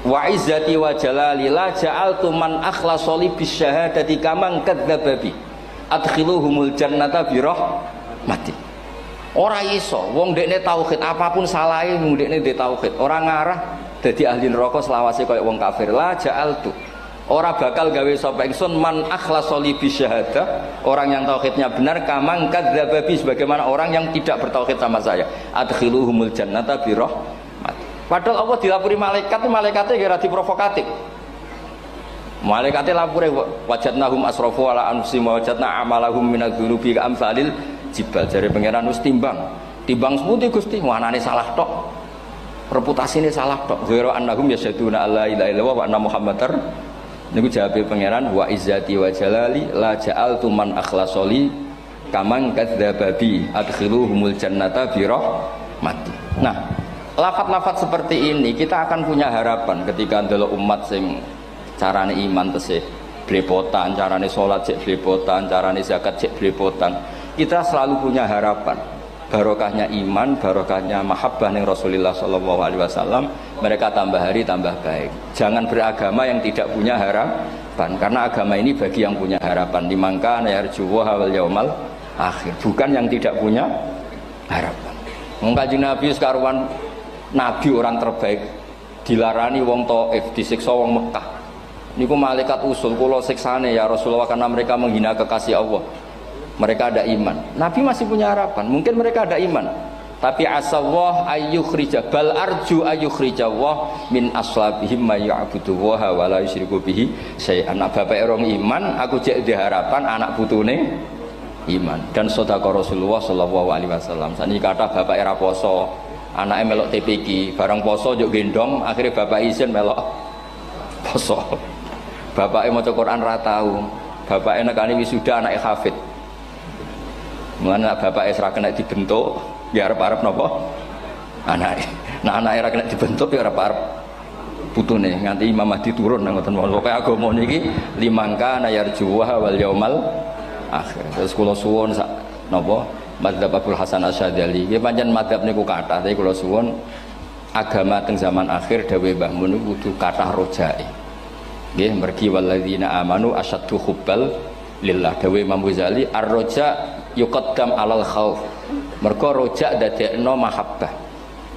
Wa izzati wa jalali la ja'altu man akhlasa li bisyahadati kaman kadzdzaba bi. Adkhiluhumul jannata bi rahmati. Ora iso wong dekne tauhid apapun salahe mung dekne ndek tauhid. Ora ngarah dadi ahli neraka selawase kaya wong kafir. La ja'altu ora bakal gawe sapa ingsun man akhlasa li bisyahada, orang yang tauhidnya benar kamang kadzdzaba bi, sebagaimana orang yang tidak bertauhid sama saya. Adkhiluhumul jannata bi rahmati. Padahal Allah dilapuri malaikat, malaikatnya kira diprovokatif. Malaikatnya lapure wajadnahum asrafu ala anfusihim wa wajadna amalahum minadz-dzunubi ka'amsalil jibal. Jare pangeran wis timbang semuti Gusti, wanane salah tok. Reputasine salah tok. Ghairu annahum yasyaduna alla ilaha illallah wa anna muhammadar. Niku jawabe pangeran wa izzati wa jalali la ja'altu man akhlasoli kamang kadzdzaba bi adkhiluhumul jannata bi rahmati. Nah, lafat-lafat seperti ini kita akan punya harapan ketika ndelok umat sing carane iman tesih blepotan, carane salat cek blepotan, carane zakat cek blepotan. Kita selalu punya harapan barokahnya iman, barokahnya mahabbah ning Rasulullah sallallahu alaihi wasallam, mereka tambah hari tambah baik. Jangan beragama yang tidak punya harapan, karena agama ini bagi yang punya harapan. Dimangka yarjuwa wal yaumal akhir, bukan yang tidak punya harapan. Wong Kanjeng Nabi sekaruan nabi orang terbaik dilarani wong Taif, disiksa wong Mekah. Niku malaikat usul kula siksane ya Rasulullah karena mereka menghina kekasih Allah. Mereka ada iman. Nabi masih punya harapan. Mungkin mereka ada iman. Tapi asawah ayyukhrija bal arju ayyukhrijawah min aslabihim may ya'budu wa la yusyriku bihi syai'an. Bapak orang iman, aku cek di harapan anak putune iman. Dan sedekah Rasulullah sallallahu alaihi wasallam. Sani kata bapak era poso, anaknya melok TPQ, barang poso juk gendong, akhirnya bapak izin melok poso. Bapaknya maca Quran ra tau. Bapaknya nekani wisuda anake hafid. Mulane bapak Esra kena dibentuk, ya arep-arep napa? Anake. Nah anake ora kena dibentuk ya arep-arep putune nganti Imam Mahdi turun nang ngoten mawon. Pokoke agama niki limangka nayarjuwa wal yaumal akhir. Terus kula suwun sak napa madzhab Abdul Hasan Asyadzali. Nggih pancen madzhab niku kathah, tapi kula suwun agama teng zaman akhir dawuh Mbah Mun kudu kathah rojae. Nggih mergi walladzina amanu asyaddu hubbal lillah. Dawuh Imam Ghazali ar-roja yuqaddam alal khauf. Mergo roja dadekno mahabbah.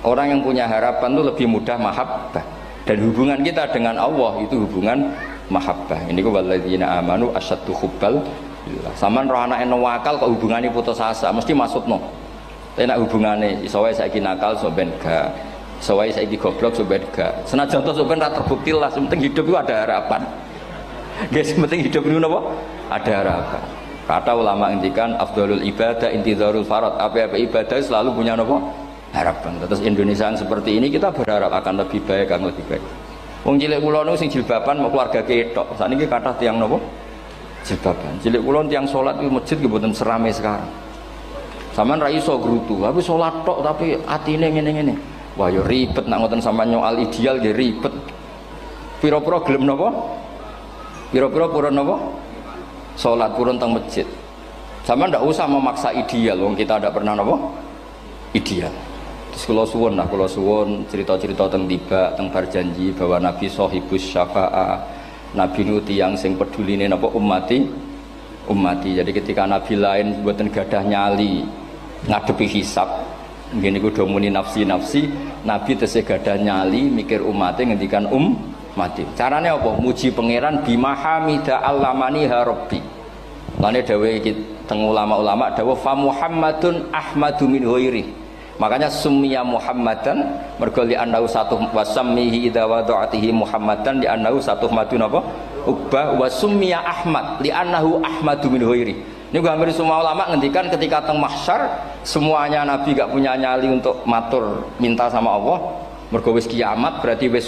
Orang yang punya harapan itu lebih mudah mahabbah. Dan hubungan kita dengan Allah itu hubungan mahabbah. Ini ku walladzina amanu asyaddu hubbal lillah. Saman roh anake wakal kok hubungane putus asa, mesti maksudno. Tapi nek hubungane iso wae saiki nakal sok ben gak. Iso wae saiki goblok sok ben gak. Senajan to sok ben ra terbukti lah, penting hidup itu ada harapan. Guys, penting hidup itu napa? Ada harapan. Kata ulama ngendikan afdhalul ibadah intizarul farad. Apa-apa ibadah selalu punya napa? Harapan. Terus Indonesia yang seperti ini kita berharap akan lebih baik, akan lebih baik. Wong cilik kula niku sing jilbaban mau keluarga ketok. Sakniki kathah tiyang napa? Jilbaban. Cilik kula tiyang salat di masjid nggih mboten serame sekarang. Sampeyan ra iso grutu, tapi salat tok tapi atine ngene-ngene. Wah ya ribet nak ngoten sampeyan nyoal ideal nggih ribet. Pira-pira gelem napa? Pira-pira purun napa? Salat purun teng masjid. Sampeyan ndak usah memaksa ideal, wong kita ndak pernah napa? Ideal. Terus kula suwun cerita-cerita teng tiba teng berjanji bahwa Nabi sahibus syafa'ah. Nabi nu tiyang sing peduline napa ummati. Jadi ketika Nabi lain mboten gadah nyali ngadepi hisab, nggih niku do muni nafsi, Nabi tesih gadah nyali mikir umate ngendikan mati. Carane apa? Muji pangeran bimahamida allamani ha rabbi. Lane dawuh iki teng ulama-ulama dawuh fa Muhammadun ahmadu min ghairi. Makanya summiya Muhammadan mergo li annahu satu wasammihi idza wada'atihi Muhammadan li annahu satu madun apa? Ubba wa summiya Ahmad li annahu ahmadu min ghairi. Ini hampir semua ulama ngendikan ketika teng mahsyar semuanya Nabi gak punya nyali untuk matur minta sama Allah. Mergo wis kiamat berarti wis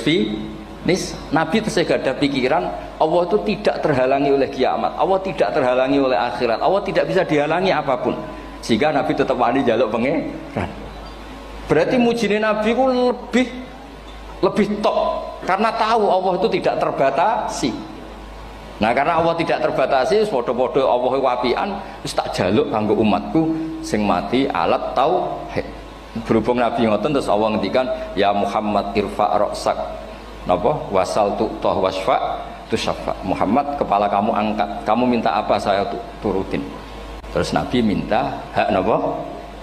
nis Nabi tesih gak ada pikiran Allah itu tidak terhalangi oleh kiamat, Allah tidak terhalangi oleh akhirat, Allah tidak bisa dihalangi apapun, sehingga Nabi tetap wani jaluk pangeran. Berarti mujine Nabi ku lebih top karena tahu Allah itu tidak terbatasi. Nah karena Allah tidak terbatasi, podo-podo Allah wapian, wis tak jaluk kanggo umatku sing mati alat tauhid. Berhubung Nabi ngoten terus Allah ngendikan ya Muhammad irfa ra'sak napa wasal tu'tah wasfa tusyafa. Muhammad kepala kamu angkat, kamu minta apa saya turutin. Terus Nabi minta hak napa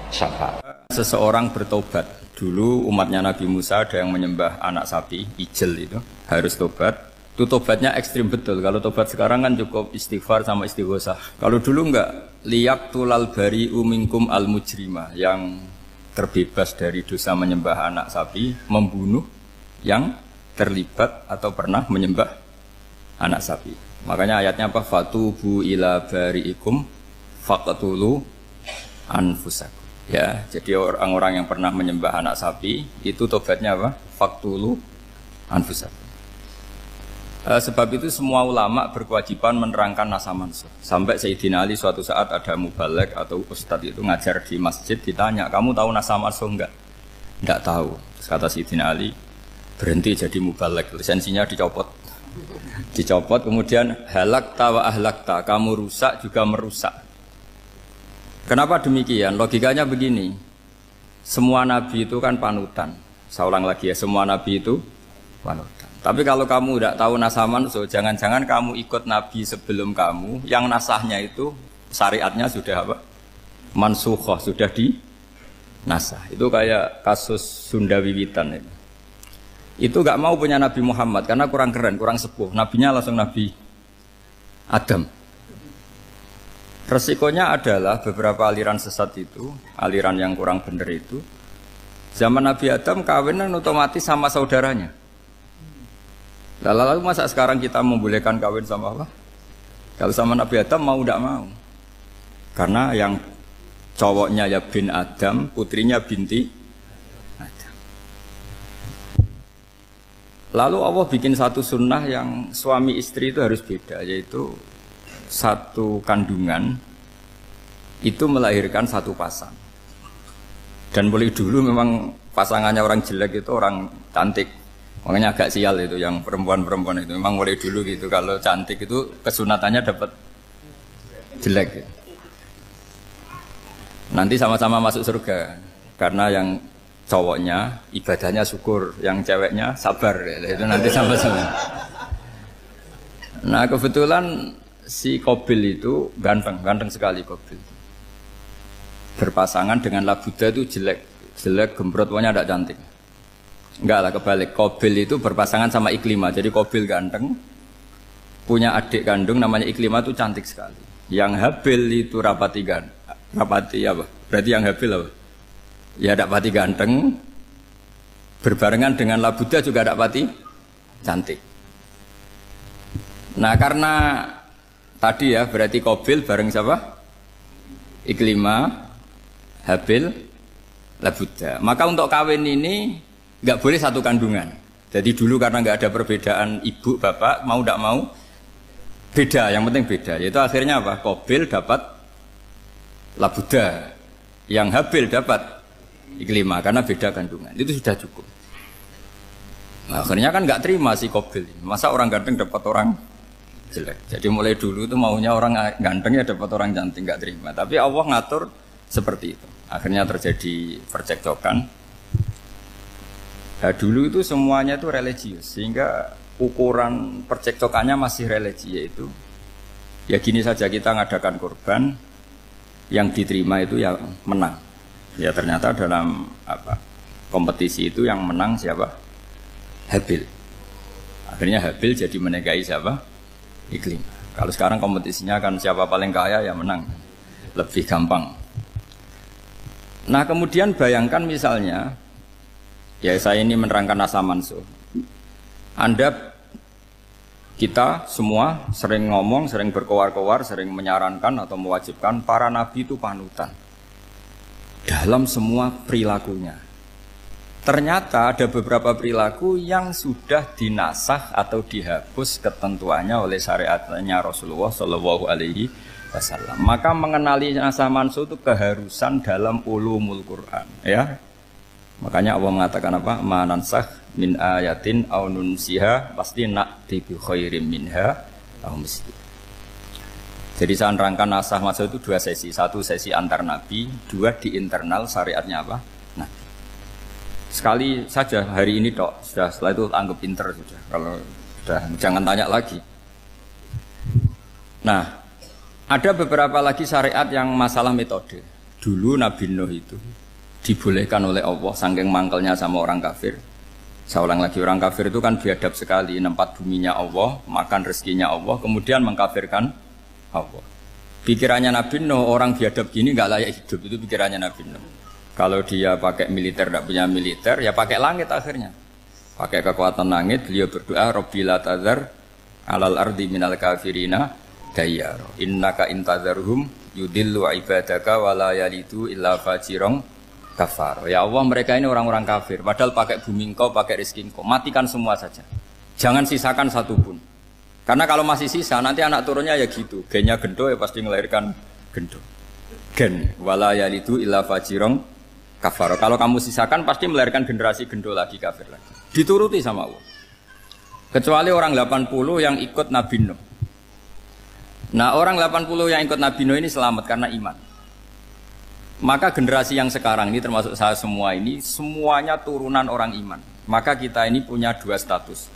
syafaat. Seseorang bertobat. Dulu umatnya Nabi Musa ada yang menyembah anak sapi, ijel itu harus tobat. Itu tobatnya ekstrim betul. Kalau tobat sekarang kan cukup istighfar sama istighosah. Kalau dulu enggak, liyak tulal bari uminkum al mujrima, yang terbebas dari dosa menyembah anak sapi, membunuh yang terlibat atau pernah menyembah anak sapi. Makanya ayatnya apa? Fatubu ila bariikum faqtulu anfusakum. Ya, jadi orang-orang yang pernah menyembah anak sapi itu tobatnya apa? Faqtulu anfusakum. Sebab itu semua ulama berkewajiban menerangkan nasa mansuh. Sampai Sayyidina Ali suatu saat ada mubalek atau ustadz itu ngajar di masjid, ditanya, kamu tahu nasa mansuh enggak? Enggak tahu. Terus kata Sayyidina Ali, berhenti jadi mubalek, lisensinya dicopot. Dicopot, kemudian halakta wa ahlakta, kamu rusak juga merusak. Kenapa demikian? Logikanya begini, semua nabi itu kan panutan. Saya ulang lagi ya, semua nabi itu panutan. Tapi kalau kamu tidak tahu nasaman, so jangan-jangan kamu ikut nabi sebelum kamu, yang nasahnya itu syariatnya sudah apa? Mansukhoh, sudah di nasah. Itu kayak kasus Sunda Wiwitan itu. Itu gak mau punya Nabi Muhammad karena kurang keren, kurang sepuh. Nabinya langsung Nabi Adam. Resikonya adalah beberapa aliran sesat itu, aliran yang kurang benar itu, zaman Nabi Adam kawinan otomatis sama saudaranya. Lalu masa sekarang kita membolehkan kawin sama apa? Kalau sama Nabi Adam mau tidak mau. Karena yang cowoknya ya bin Adam, putrinya binti Adam. Lalu Allah bikin satu sunnah yang suami istri itu harus beda, yaitu satu kandungan itu melahirkan satu pasang. Dan boleh dulu memang pasangannya orang jelek itu orang cantik. Makanya agak sial itu yang perempuan-perempuan itu. Memang mulai dulu gitu. Kalau cantik itu kesunatannya dapat jelek. Nanti sama-sama masuk surga. Karena yang cowoknya ibadahnya syukur, yang ceweknya sabar. Itu nanti sama-sama. Nah kebetulan si Qabil itu ganteng sekali Qabil. Berpasangan dengan Labuda itu jelek gembrot, pokoknya tidak cantik. Enggak lah, kebalik. Qabil itu berpasangan sama Iklimah. Jadi Qabil ganteng, punya adik kandung namanya Iklimah itu cantik sekali. Yang Habil itu rapati apa? Berarti yang Habil apa? Ya rapati ganteng, berbarengan dengan Labuda juga rapati cantik. Nah karena tadi ya berarti Qabil bareng siapa? Iklimah, Habil, Labuda. Maka untuk kawin ini nggak boleh satu kandungan. Jadi dulu karena nggak ada perbedaan ibu bapak, mau tidak mau beda. Yang penting beda. Yaitu akhirnya apa? Qabil dapat Labuda, yang Habil dapat Iklimah karena beda kandungan. Itu sudah cukup. Nah, akhirnya kan nggak terima si Qabil. Masa orang ganteng dapat orang jelek. Jadi mulai dulu itu maunya orang ganteng ya dapat orang cantik, nggak terima. Tapi Allah ngatur seperti itu. Akhirnya terjadi percekcokan. Nah, dulu itu semuanya itu religius, sehingga ukuran percekcokannya masih religi, yaitu ya gini saja, kita ngadakan kurban, yang diterima itu ya menang. Ya ternyata dalam kompetisi itu yang menang siapa? Habil. Akhirnya Habil jadi menikahi siapa? Iklimah. Kalau sekarang kompetisinya kan siapa paling kaya ya menang, lebih gampang. Nah kemudian bayangkan misalnya, ya saya ini menerangkan asa mansuh. Kita semua sering ngomong, sering berkoar-koar, sering menyarankan atau mewajibkan para nabi itu panutan dalam semua perilakunya. Ternyata ada beberapa perilaku yang sudah dinasakh atau dihapus ketentuannya oleh syariatnya Rasulullah Shallallahu Alaihi Wasallam. Maka mengenali asa mansuh itu keharusan dalam ulumul Quran, ya. Makanya Allah mengatakan apa? Manansakh min ayatin aw nunsiha pasti na'ti bi khairim minha aw misli. Jadi saya nerangkan nasakh mansuh itu dua sesi. Satu sesi antar nabi, dua di internal syariatnya apa? Nabi. Sekali saja hari ini tok, sudah setelah itu anggap pinter sudah. Kalau sudah jangan tanya lagi. Nah, ada beberapa lagi syariat yang masalah metode. Dulu Nabi Nuh itu dibolehkan oleh Allah saking mangkelnya sama orang kafir. Saya ulang lagi, orang kafir itu kan biadab sekali, nempat buminya Allah, makan rezekinya Allah, kemudian mengkafirkan Allah. Pikirannya Nabi Nuh, orang biadab gini nggak layak hidup, itu pikirannya Nabi Nuh. Kalau dia pakai militer, tidak punya militer, ya pakai langit akhirnya. Pakai kekuatan langit, beliau berdoa, Rabbi la tazar alal ardi minal kafirina dayyar. Innaka intazarhum yudillu ibadaka wala yalidu illa fajirong kafar. Ya Allah, mereka ini orang-orang kafir. Padahal pakai bumi engkau, pakai rezeki engkau. Matikan semua saja. Jangan sisakan satu pun. Karena kalau masih sisa, nanti anak turunnya ya gitu. Gennya gendo ya pasti melahirkan gendo. Gen. Wala yalidu illa fajirong kafar. Kalau kamu sisakan pasti melahirkan generasi gendo lagi, kafir lagi. Dituruti sama Allah. Kecuali orang 80 yang ikut Nabi Nuh. Nah orang 80 yang ikut Nabi Nuh ini selamat karena iman. Maka generasi yang sekarang ini termasuk saya semua ini semuanya turunan orang iman. Maka kita ini punya dua status.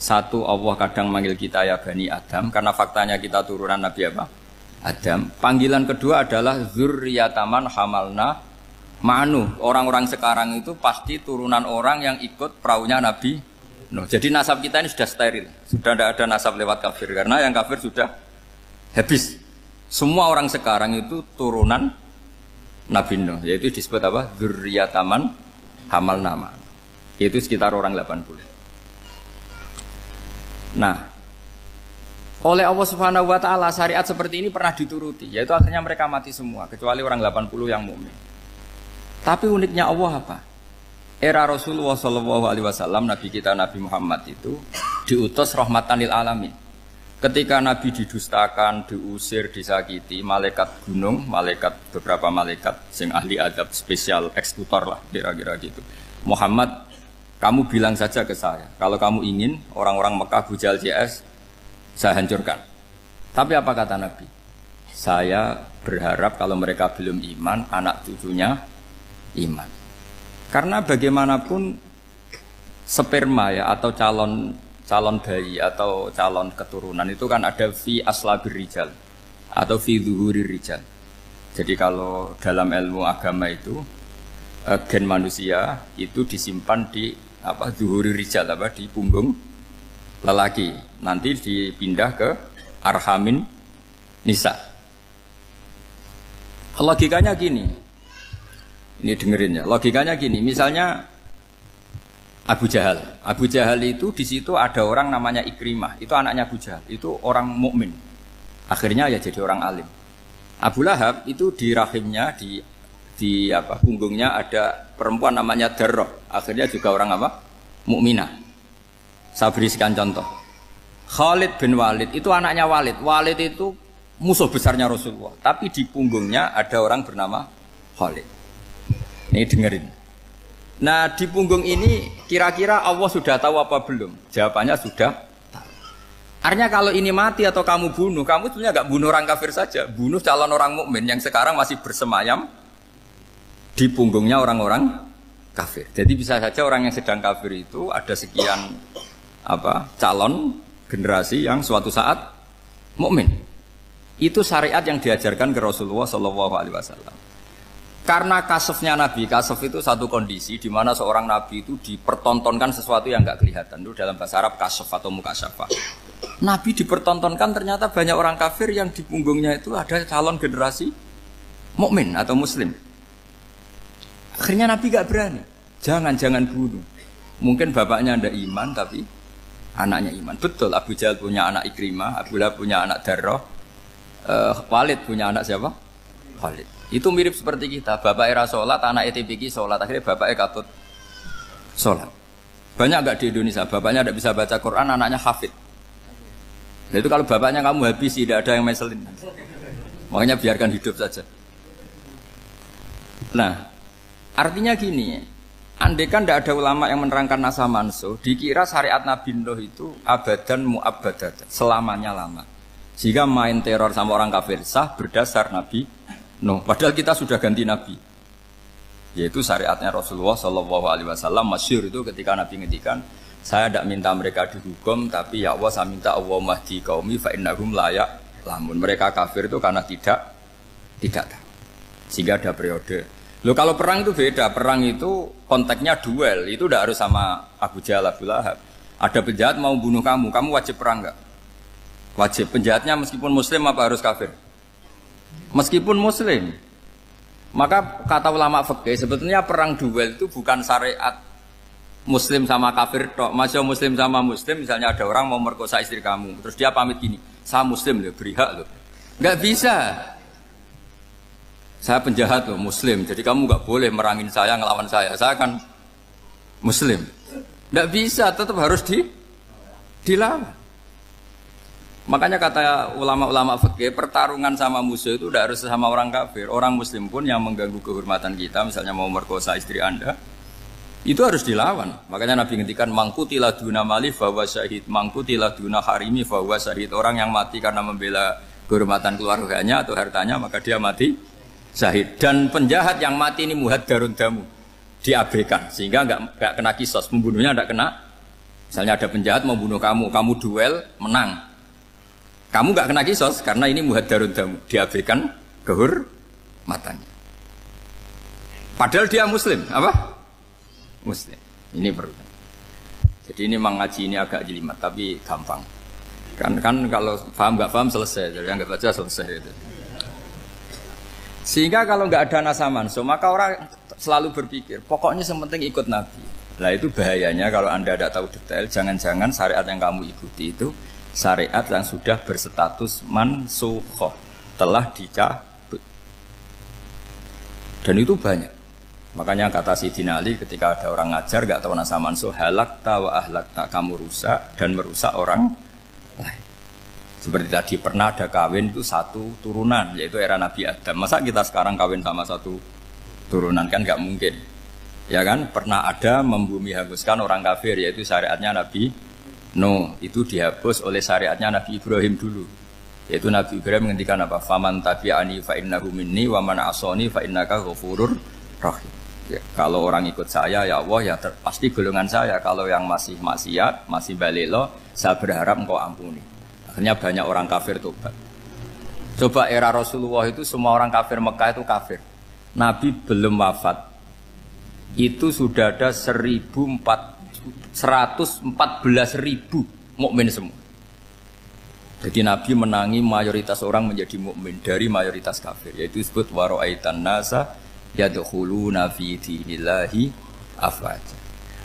Satu, Allah kadang manggil kita ya Bani Adam, karena faktanya kita turunan Nabi apa? Adam. Panggilan kedua adalah Zurriyataman hamalna ma'anu. Orang-orang sekarang itu pasti turunan orang yang ikut perahunya Nabi Nuh. Jadi nasab kita ini sudah steril. Sudah tidak ada nasab lewat kafir. Karena yang kafir sudah habis. Semua orang sekarang itu turunan Nabi Nuh, yaitu disebut apa? Dzurriyyataman hamalna ma. Itu sekitar orang 80. Nah, oleh Allah Subhanahu wa taala syariat seperti ini pernah dituruti, yaitu akhirnya mereka mati semua kecuali orang 80 yang mukmin. Tapi uniknya Allah apa? Era Rasulullah Shallallahu Alaihi Wasallam, Nabi kita Nabi Muhammad itu diutus rahmatan lil alamin. Ketika Nabi didustakan, diusir, disakiti, malaikat gunung, beberapa malaikat yang ahli adab spesial eksekutor lah kira-kira gitu. Muhammad Kamu bilang saja ke saya, kalau kamu ingin orang-orang Mekah Abu Jahal CS, saya hancurkan. Tapi apa kata Nabi? Saya berharap kalau mereka belum iman, anak cucunya iman. Karena bagaimanapun sperma ya atau calon bayi atau calon keturunan itu kan ada fi aslabir rijal atau fi zuhurir rijal. Jadi kalau dalam ilmu agama itu gen manusia itu disimpan di zuhurir rijal di punggung lelaki. Nanti dipindah ke arhamin nisa. Logikanya gini. Ini dengerin ya. Logikanya gini, misalnya Abu Jahal. Abu Jahal itu di situ ada orang namanya Ikrimah. Itu anaknya Abu Jahal. Itu orang mukmin. Akhirnya ya jadi orang alim. Abu Lahab itu di rahimnya di punggungnya ada perempuan namanya Darroh. Akhirnya juga orang mukminah. Saya berikan contoh. Khalid bin Walid itu anaknya Walid. Walid itu musuh besarnya Rasulullah. Tapi di punggungnya ada orang bernama Khalid. Ini dengerin. Nah di punggung ini kira-kira Allah sudah tahu apa belum? Jawabannya sudah tahu. Artinya kalau ini mati atau kamu bunuh, kamu sebenarnya nggak bunuh orang kafir saja, bunuh calon orang mukmin yang sekarang masih bersemayam di punggungnya orang-orang kafir. Jadi bisa saja orang yang sedang kafir itu ada sekian calon generasi yang suatu saat mukmin. Itu syariat yang diajarkan ke Rasulullah SAW. Karena kasofnya Nabi, kasof itu satu kondisi di mana seorang Nabi itu dipertontonkan sesuatu yang nggak kelihatan. Itu dalam bahasa Arab kasof atau mukasyafah. Nabi dipertontonkan ternyata banyak orang kafir yang di punggungnya itu ada calon generasi mukmin atau muslim. Akhirnya Nabi nggak berani. Jangan bunuh. Mungkin bapaknya ada iman tapi anaknya iman. Betul, Abu Jahal punya anak Ikrimah, Abu Lahab punya anak Darroh, Walid punya anak siapa? Walid. Itu mirip seperti kita, bapak era sholat, anak ETPK sholat, akhirnya bapak katut sholat. Banyak enggak di Indonesia, bapaknya tidak bisa baca Quran, anaknya hafid. Nah, itu kalau bapaknya kamu habis, tidak ada yang meselin. Makanya biarkan hidup saja. Nah, artinya gini, andai kan tidak ada ulama yang menerangkan nasa mansuh, dikira syariat Nabi Nuh itu abadan mu'abadat, selamanya lama. Sehingga main teror sama orang kafir sah berdasar Nabi Nuh, padahal kita sudah ganti Nabi, yaitu syariatnya Rasulullah SAW. Masyhur itu ketika Nabi ngendikan, saya tidak minta mereka dihukum, tapi ya Allah saya minta Allah mahdi qaumi fa innahum la ya'lamun. Mereka kafir itu karena tidak tahu. Sehingga ada periode. Loh kalau perang itu beda, perang itu konteksnya duel, itu tidak harus sama Abu Jahal, Abu Lahab. Ada penjahat mau bunuh kamu wajib perang enggak? Wajib. Penjahatnya meskipun muslim apa harus kafir? Meskipun muslim. Maka kata ulama fikih sebetulnya perang duel itu bukan syariat muslim sama kafir tok. Masih muslim sama muslim, misalnya ada orang mau merkosa istri kamu, terus dia pamit gini, saya muslim loh, beri hak loh. Enggak bisa. Saya penjahat loh, muslim, jadi kamu enggak boleh merangin saya, ngelawan saya kan muslim. Enggak bisa, tetap harus dilawan. Makanya kata ulama-ulama fikih, pertarungan sama musuh itu tidak harus sama orang kafir. Orang muslim pun yang mengganggu kehormatan kita, misalnya mau merkosa istri Anda, itu harus dilawan. Makanya Nabi ngendikan mangkutilah duna mali fahuwa syahid, mangkutilah duna harimi fahuwa syahid. Orang yang mati karena membela kehormatan keluarganya atau hartanya, maka dia mati syahid. Dan penjahat yang mati ini muhaddarun damu, diabaikan sehingga enggak kena kisos, pembunuhnya enggak kena. Misalnya ada penjahat mau bunuh kamu duel, menang. Kamu enggak kena kisos karena ini muhaddarun damu, diabaikan kehormatannya. Padahal dia muslim, apa? Muslim. Ini perlu. Jadi ini mengaji ini agak jelimet tapi gampang. Kan kalau paham enggak paham selesai, jadi enggak baca selesai itu. Sehingga kalau enggak ada nasa mansuh, maka orang selalu berpikir, pokoknya yang penting ikut Nabi. Nah itu bahayanya kalau Anda tidak tahu detail, jangan-jangan syariat yang kamu ikuti itu syariat yang sudah berstatus mansukhoh, telah dicabut. Dan itu banyak. Makanya kata Sayyidina Ali ketika ada orang ngajar gak tahu nasa mansuh, halakta wa ahlakta, kamu rusak dan merusak orang lain. Seperti tadi pernah ada kawin itu satu turunan, yaitu era Nabi Adam. Masa kita sekarang kawin sama satu turunan, kan gak mungkin. Ya kan, pernah ada membumi hanguskan orang kafir, yaitu syariatnya Nabi Nuh. Itu dihapus oleh syariatnya Nabi Ibrahim dulu. Yaitu Nabi Ibrahim menghentikan apa? Faman tabi'ani fa innahu minni wa man asani fa innaka ghafurur rahim. Ya, kalau orang ikut saya ya Allah ya pasti golongan saya. Kalau yang masih maksiat, masih balelo, saya berharap engkau ampuni. Akhirnya banyak orang kafir tobat. Coba era Rasulullah itu semua orang kafir Mekah itu kafir. Nabi belum wafat. Itu sudah ada 114.000 mukmin semua. Jadi Nabi menangi mayoritas orang menjadi mukmin dari mayoritas kafir. Yaitu disebut wara'aitan nasa yadkhuluna fi dinillahi afwaja.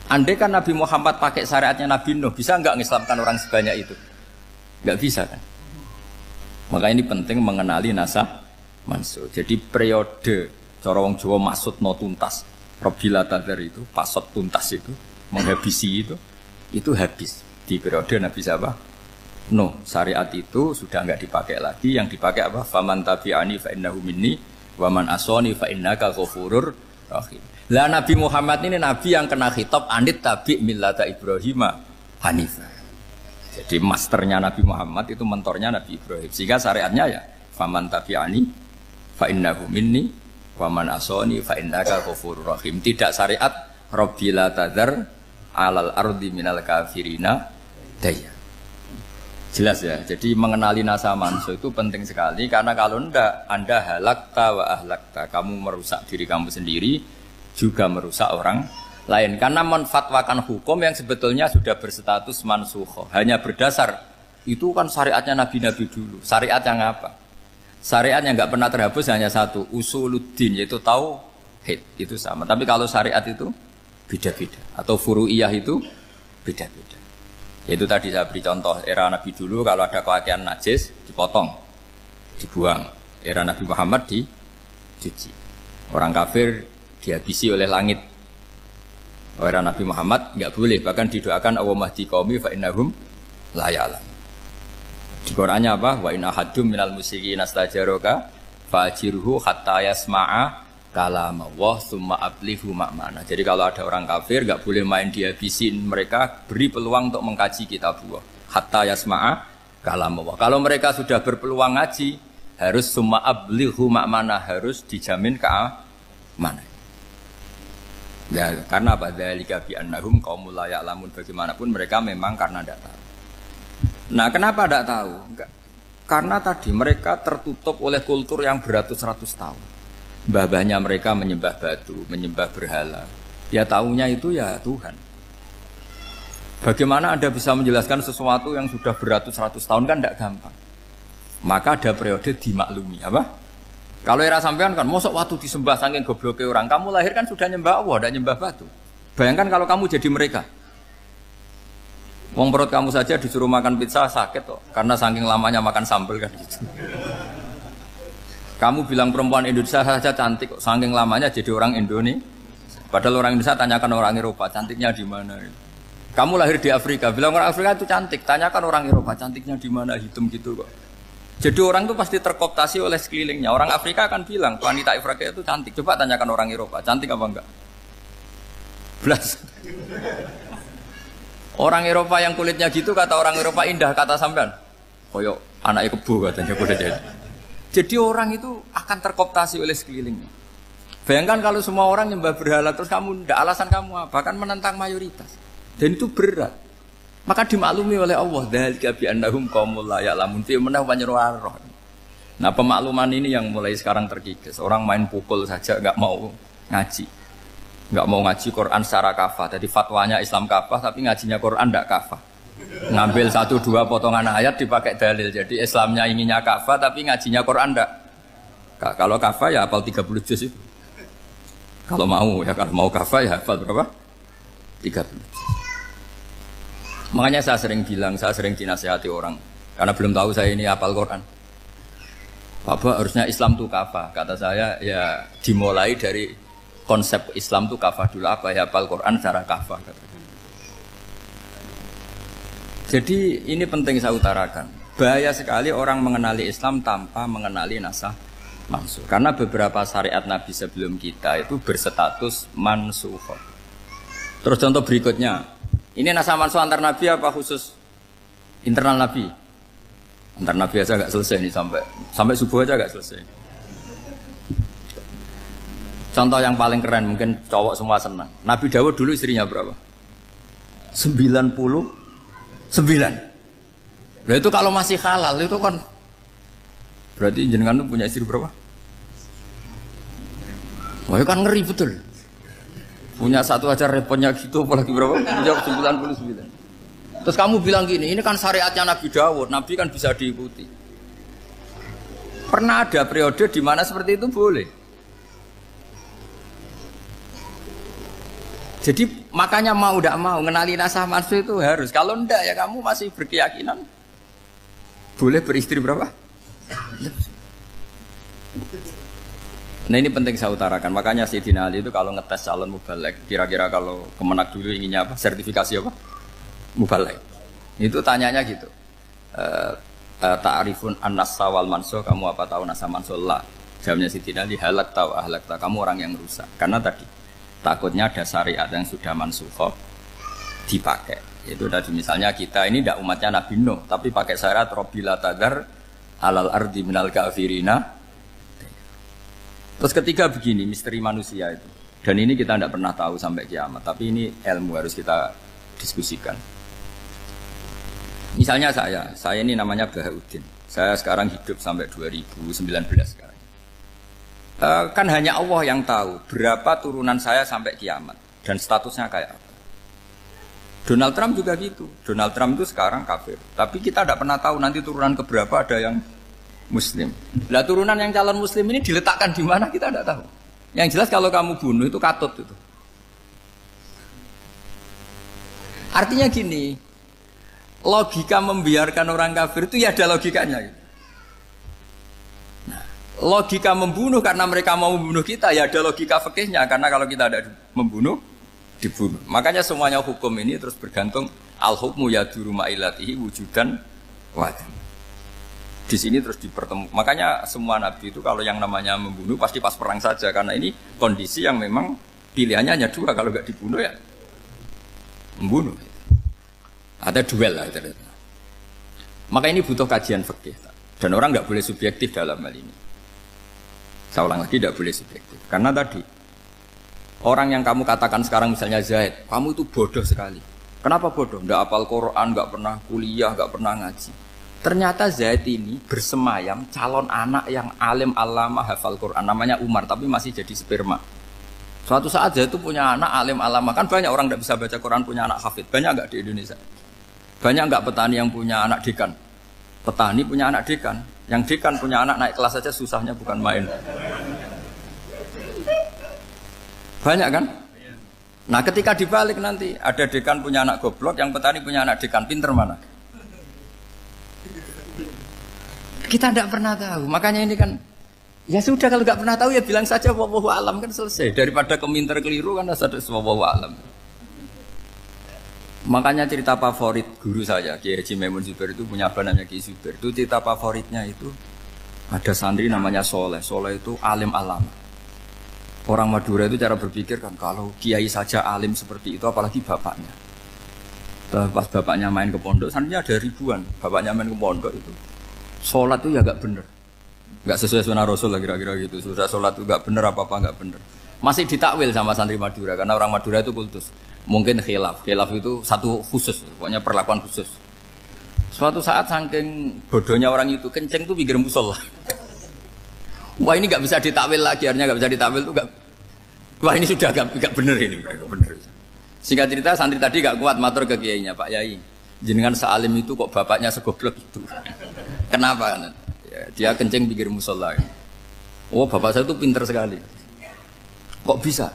Andai kan Nabi Muhammad pakai syariatnya Nabi Nuh, bisa enggak mengislamkan orang sebanyak itu? Enggak bisa kan? Maka ini penting mengenali nasah mansur. Jadi periode cara wong Jawa maksud no tuntas. Robila tadar itu, pasot tuntas itu, menghabisi itu habis di periode Nabi siapa? No, syariat itu sudah enggak dipakai lagi. Yang dipakai apa? Faman tabi'ani fa innahu minni wa man asani fa innaka ghafurur rahim. Lah Nabi Muhammad ini Nabi yang kena khitab anit tabi' millata Ibrahim hanifah. Jadi masternya Nabi Muhammad itu mentornya Nabi Ibrahim. Sehingga syariatnya ya faman tabi'ani fa innahu minni wa man asani fa innaka ghafurur rahim. Tidak syariat Rabbila tadzar alal ardi minal kafirina daya. Jelas ya. Jadi mengenali nasa manso itu penting sekali karena kalau enggak Anda halakta wa ahlakta, kamu merusak diri kamu sendiri juga merusak orang lain karena menfatwakan hukum yang sebetulnya sudah berstatus mansukh. Hanya berdasar itu kan syariatnya nabi-nabi dulu. Syariat yang apa? Syariat yang enggak pernah terhapus hanya satu, usuluddin, yaitu tauhid, itu sama. Tapi kalau syariat itu beda-beda atau furu'iyah itu beda-beda. Yaitu tadi saya beri contoh era Nabi dulu kalau ada pakaian najis dipotong, dibuang. Era Nabi Muhammad dicuci. Orang kafir dihabisi oleh langit. Era Nabi Muhammad enggak boleh, bahkan didoakan Allahumma hdi qaumi fa innahum la ya'lamun. Di Qur'annya apa? Wa in ahadum minal musyrikin astajaraka fa'jirhu hatta yasma'a kalamullah tsumma ablighu ma'mana. Jadi kalau ada orang kafir enggak boleh main dihabisin, mereka beri peluang untuk mengkaji kitabullah hatta yasma'a kalamullah. Kalau mereka sudah berpeluang ngaji, harus tsumma ablighu ma'mana, harus dijamin keamanan. Ya, karena apa? Dzalika bi annahum qaumul la ya'lamun. Bagaimanapun mereka memang karena tidak tahu. Nah, kenapa tidak tahu? Enggak. Karena tadi mereka tertutup oleh kultur yang beratus-ratus tahun. Mbah-mbahnya mereka menyembah batu, menyembah berhala. Ya tahunya itu ya Tuhan. Bagaimana Anda bisa menjelaskan sesuatu yang sudah beratus-ratus tahun kan tidak gampang. Maka ada periode dimaklumi, apa? Kalau era sampean kan, mosok waktu disembah saking gobloknya orang, kamu lahir kan sudah nyembah Allah, tidak nyembah batu. Bayangkan kalau kamu jadi mereka. Wong perut kamu saja disuruh makan pizza sakit kok, karena saking lamanya makan sambal kan gitu. Kamu bilang perempuan Indonesia saja cantik kok, saking lamanya jadi orang Indonesia. Padahal orang Indonesia tanyakan orang Eropa, cantiknya di mana? Kamu lahir di Afrika, bilang orang Afrika itu cantik, tanyakan orang Eropa, cantiknya di mana? Hitam gitu kok. Jadi orang itu pasti terkooptasi oleh sekelilingnya. Orang Afrika akan bilang wanita Afrika itu cantik. Coba tanyakan orang Eropa, cantik apa enggak? Belas. Orang Eropa yang kulitnya gitu kata orang Eropa indah, kata sampean. Koyok anaknya kebo katanya boleh jadi. Jadi orang itu akan terkooptasi oleh sekelilingnya. Bayangkan kalau semua orang nyembah berhala terus kamu ndak, alasan kamu apa? Kan menentang mayoritas. Dan itu berat. Maka dimaklumi oleh Allah, dzalika bi annahum qaumul la ya'lamun fi manah panyeruarah. Nah, pemakluman ini yang mulai sekarang terkikis. Orang main pukul saja enggak mau ngaji. Enggak mau ngaji Quran secara kafah. Jadi fatwanya Islam kafah tapi ngajinya Quran enggak kafah. Ngambil 1-2 potongan ayat dipakai dalil. Jadi Islamnya inginnya kafah tapi ngajinya Quran enggak. Kalau kafah ya hafal 30 juz itu. Kalau mau ya, kalau mau kafah ya hafal berapa? 30 juz. Makanya saya sering bilang, saya sering dinasihati orang karena belum tahu saya ini hafal Quran. Bapak harusnya Islam itu kafah. Kata saya ya dimulai dari konsep Islam itu kafah dulu, apa ya hafal Quran secara kafah. Jadi ini penting saya utarakan. Bahaya sekali orang mengenali Islam tanpa mengenali nasah Mansukh. Karena beberapa syariat Nabi sebelum kita itu berstatus mansukh. Terus contoh berikutnya, ini naskah mansukh antar Nabi apa khusus internal Nabi? Antar Nabi aja agak selesai nih sampai subuh aja agak selesai. Contoh yang paling keren mungkin cowok semua senang. Nabi Dawud dulu istrinya berapa? 99. Nah itu kalau masih halal itu kan berarti jenengan tuh punya istri berapa? Wah itu kan ngeri betul. Punya satu aja repotnya gitu apalagi berapa? Punya 99. Terus kamu bilang gini, ini kan syariatnya Nabi Dawud, Nabi kan bisa diikuti. Pernah ada periode di mana seperti itu boleh. Jadi makanya mau tidak mau mengenali naskah mansukh itu harus. Kalau ndak ya kamu masih berkeyakinan boleh beristri berapa? Nah ini penting saya utarakan. Makanya Sayyidina Ali itu kalau ngetes calon mubaligh, kira-kira kalau Kemenak dulu inginnya apa? Sertifikasi apa? Mubaligh. Itu tanyanya gitu. Ta'rifun an-nassa wal mansukh, kamu apa tahu naskah mansukh? La. Jawabnya Sayyidina Ali, halak tahu ahlak tahu. Kamu orang yang rusak. Karena tadi takutnya ada syariat yang sudah mansukh dipakai. Itu tadi misalnya kita ini tidak umatnya Nabi Nuh, tapi pakai syariat Robbila tadar alal ardi minal kafirina. Terus ketiga begini, misteri manusia itu. Dan ini kita tidak pernah tahu sampai kiamat, tapi ini ilmu harus kita diskusikan. Misalnya saya ini namanya Bahauddin. Saya sekarang hidup sampai 2019 sekarang. Kan hanya Allah yang tahu berapa turunan saya sampai kiamat dan statusnya kayak apa. Donald Trump juga gitu. Donald Trump itu sekarang kafir, tapi kita tidak pernah tahu nanti turunan keberapa ada yang Muslim. Lah turunan yang calon Muslim ini diletakkan di mana kita tidak tahu. Yang jelas kalau kamu bunuh itu katut itu. Artinya gini, logika membiarkan orang kafir itu ya ada logikanya. Gitu. Logika membunuh karena mereka mau membunuh kita ya ada logika fikihnya, karena kalau kita ada membunuh dibunuh. Makanya semuanya hukum ini terus bergantung al-hukmu yaduru ma'ilatihi wujudan wajib. Di sini terus dipertemukan. Makanya semua nabi itu kalau yang namanya membunuh pasti pas perang saja, karena ini kondisi yang memang pilihannya hanya dua, kalau nggak dibunuh ya membunuh. Ada duel lah itu. Maka ini butuh kajian fikih dan orang nggak boleh subjektif dalam hal ini. Saya ulang lagi, tidak boleh subjektif. Karena tadi, orang yang kamu katakan sekarang misalnya Zaid, kamu itu bodoh sekali. Kenapa bodoh? Tidak hafal Quran, nggak pernah kuliah, nggak pernah ngaji. Ternyata Zaid ini bersemayam calon anak yang alim alama hafal Quran. Namanya Umar, tapi masih jadi sperma. Suatu saat Zaid itu punya anak alim alama. Kan banyak orang tidak bisa baca Quran punya anak hafid. Banyak nggak di Indonesia? Banyak nggak petani yang punya anak dekan? Petani punya anak dekan. Yang dekan punya anak naik kelas saja susahnya bukan main. Banyak kan? Nah ketika dibalik nanti ada dekan punya anak goblok, yang petani punya anak dekan, pinter mana? Kita tidak pernah tahu. Makanya ini kan ya sudah, kalau nggak pernah tahu ya bilang saja wallahu alam, kan selesai. Daripada keminter keliru kan ada wallahu alam. Makanya cerita favorit guru saya, Kiai Haji Maimun Zubair itu punya apa namanya Kiai Zubair. Itu cerita favoritnya itu ada santri namanya Soleh. Soleh itu alim alama. Orang Madura itu cara berpikir kan kalau kiai saja alim seperti itu, apalagi bapaknya. Pas bapaknya main ke pondok, santrinya ada ribuan. Bapaknya main ke pondok itu, sholat itu ya gak bener, gak sesuai sunnah Rasul lah kira-kira gitu. Sudah sholat itu gak bener, apa-apa gak bener. Masih ditakwil sama santri Madura, karena orang Madura itu kultus. Mungkin khilaf itu satu khusus, pokoknya perlakuan khusus. Suatu saat saking bodohnya orang itu, kenceng tuh pinggir musola. Wah ini nggak bisa ditakwil lagi, akhirnya nggak bisa ditakwil tuh nggak. Wah ini sudah nggak bener ini, nggak bener. Singkat cerita santri tadi nggak kuat matur ke kiainya, Pak Yai, jenengan sealim itu kok bapaknya segoblok itu. Kenapa? Ya, dia kenceng pinggir musola. Oh bapak saya tuh pinter sekali. Kok bisa?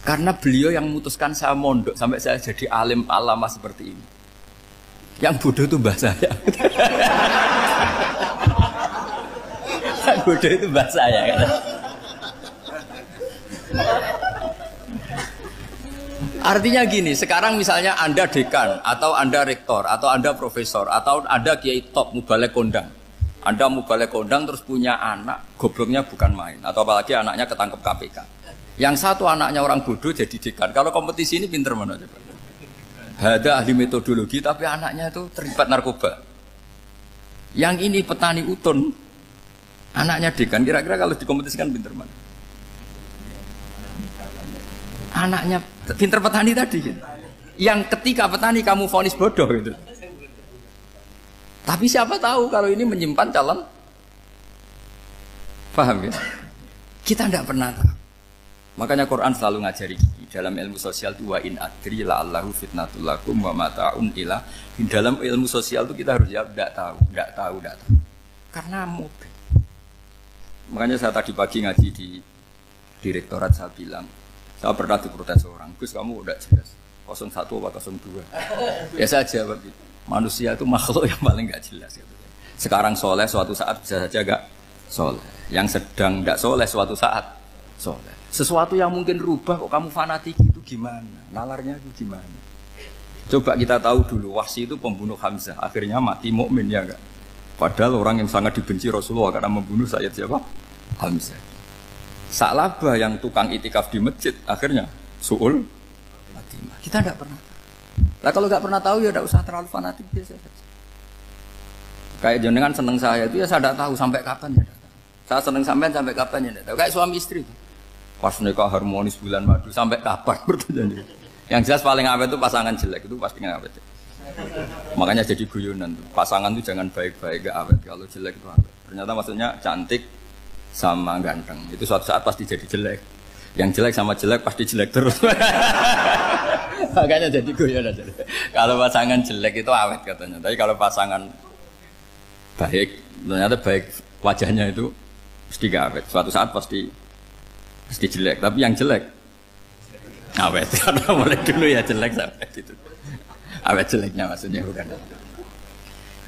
Karena beliau yang memutuskan saya mondok sampai saya jadi alim alama seperti ini. Yang bodoh itu mbah saya. Yang bodoh itu mbah saya kan. Artinya gini, sekarang misalnya Anda dekan atau Anda rektor atau Anda profesor atau Anda kiai top mubalek kondang. Anda mau balik kondang terus punya anak, gobloknya bukan main. Atau apalagi anaknya ketangkep KPK. Yang satu anaknya orang bodoh jadi dekan. Kalau kompetisi ini pinter mana coba? Ada ahli metodologi tapi anaknya itu terlibat narkoba. Yang ini petani utun, anaknya dekan. Kira-kira kalau dikompetisikan pinter mana? Anaknya pinter petani tadi. Gitu. Yang ketika petani kamu vonis bodoh gitu. Tapi siapa tahu kalau ini menyimpan calon. Paham ya? Kita tidak pernah tahu. Makanya Quran selalu ngajari dalam ilmu sosial itu wa in adri la'allahu fitnatul lakum wa mata'un ila. Di dalam ilmu sosial itu kita harus jawab tidak tahu. Karena mobil. Makanya saya tadi pagi ngaji di direktorat saya bilang, saya pernah diprotes orang, Gus kamu udah jelas 01 apa 02. Ya saya jawab gitu. Manusia itu makhluk yang paling gak jelas gitu. Sekarang soleh suatu saat bisa saja gak soleh. Yang sedang gak soleh suatu saat soleh. Sesuatu yang mungkin rubah kok kamu fanatik itu gimana? Nalarnya itu gimana? Coba kita tahu dulu Wahsy itu pembunuh Hamzah, akhirnya mati mukmin ya enggak? Padahal orang yang sangat dibenci Rasulullah karena membunuh Sayyid siapa? Hamzah. Sa'labah yang tukang itikaf di masjid akhirnya su'ul Fatimah. Kita tidak pernah. Nah kalau nggak pernah tahu ya tidak usah terlalu fanatik biasa saja. Kayak jenengan seneng saya itu ya saya tidak tahu sampai kapan ya. Saya seneng sampai kapan ya tidak tahu. Kayak suami istri. Pas nikah harmonis bulan madu sampai kapan bertanya. Yang jelas paling awet itu pasangan jelek itu pasti nggak awet. Makanya jadi guyonan tuh. Pasangan itu jangan baik-baik gak awet. Kalau jelek itu awet. Ternyata maksudnya cantik sama ganteng. Itu suatu saat pasti jadi jelek. Yang jelek sama jelek pasti jelek terus. Makanya jadi guyonan. Kalau pasangan jelek itu awet katanya. Tapi kalau pasangan baik, ternyata baik wajahnya itu pasti gak awet. Suatu saat pasti jelek, tapi yang jelek awet. Karena mulai dulu ya jelek sampai itu. Awet jeleknya maksudnya bukan.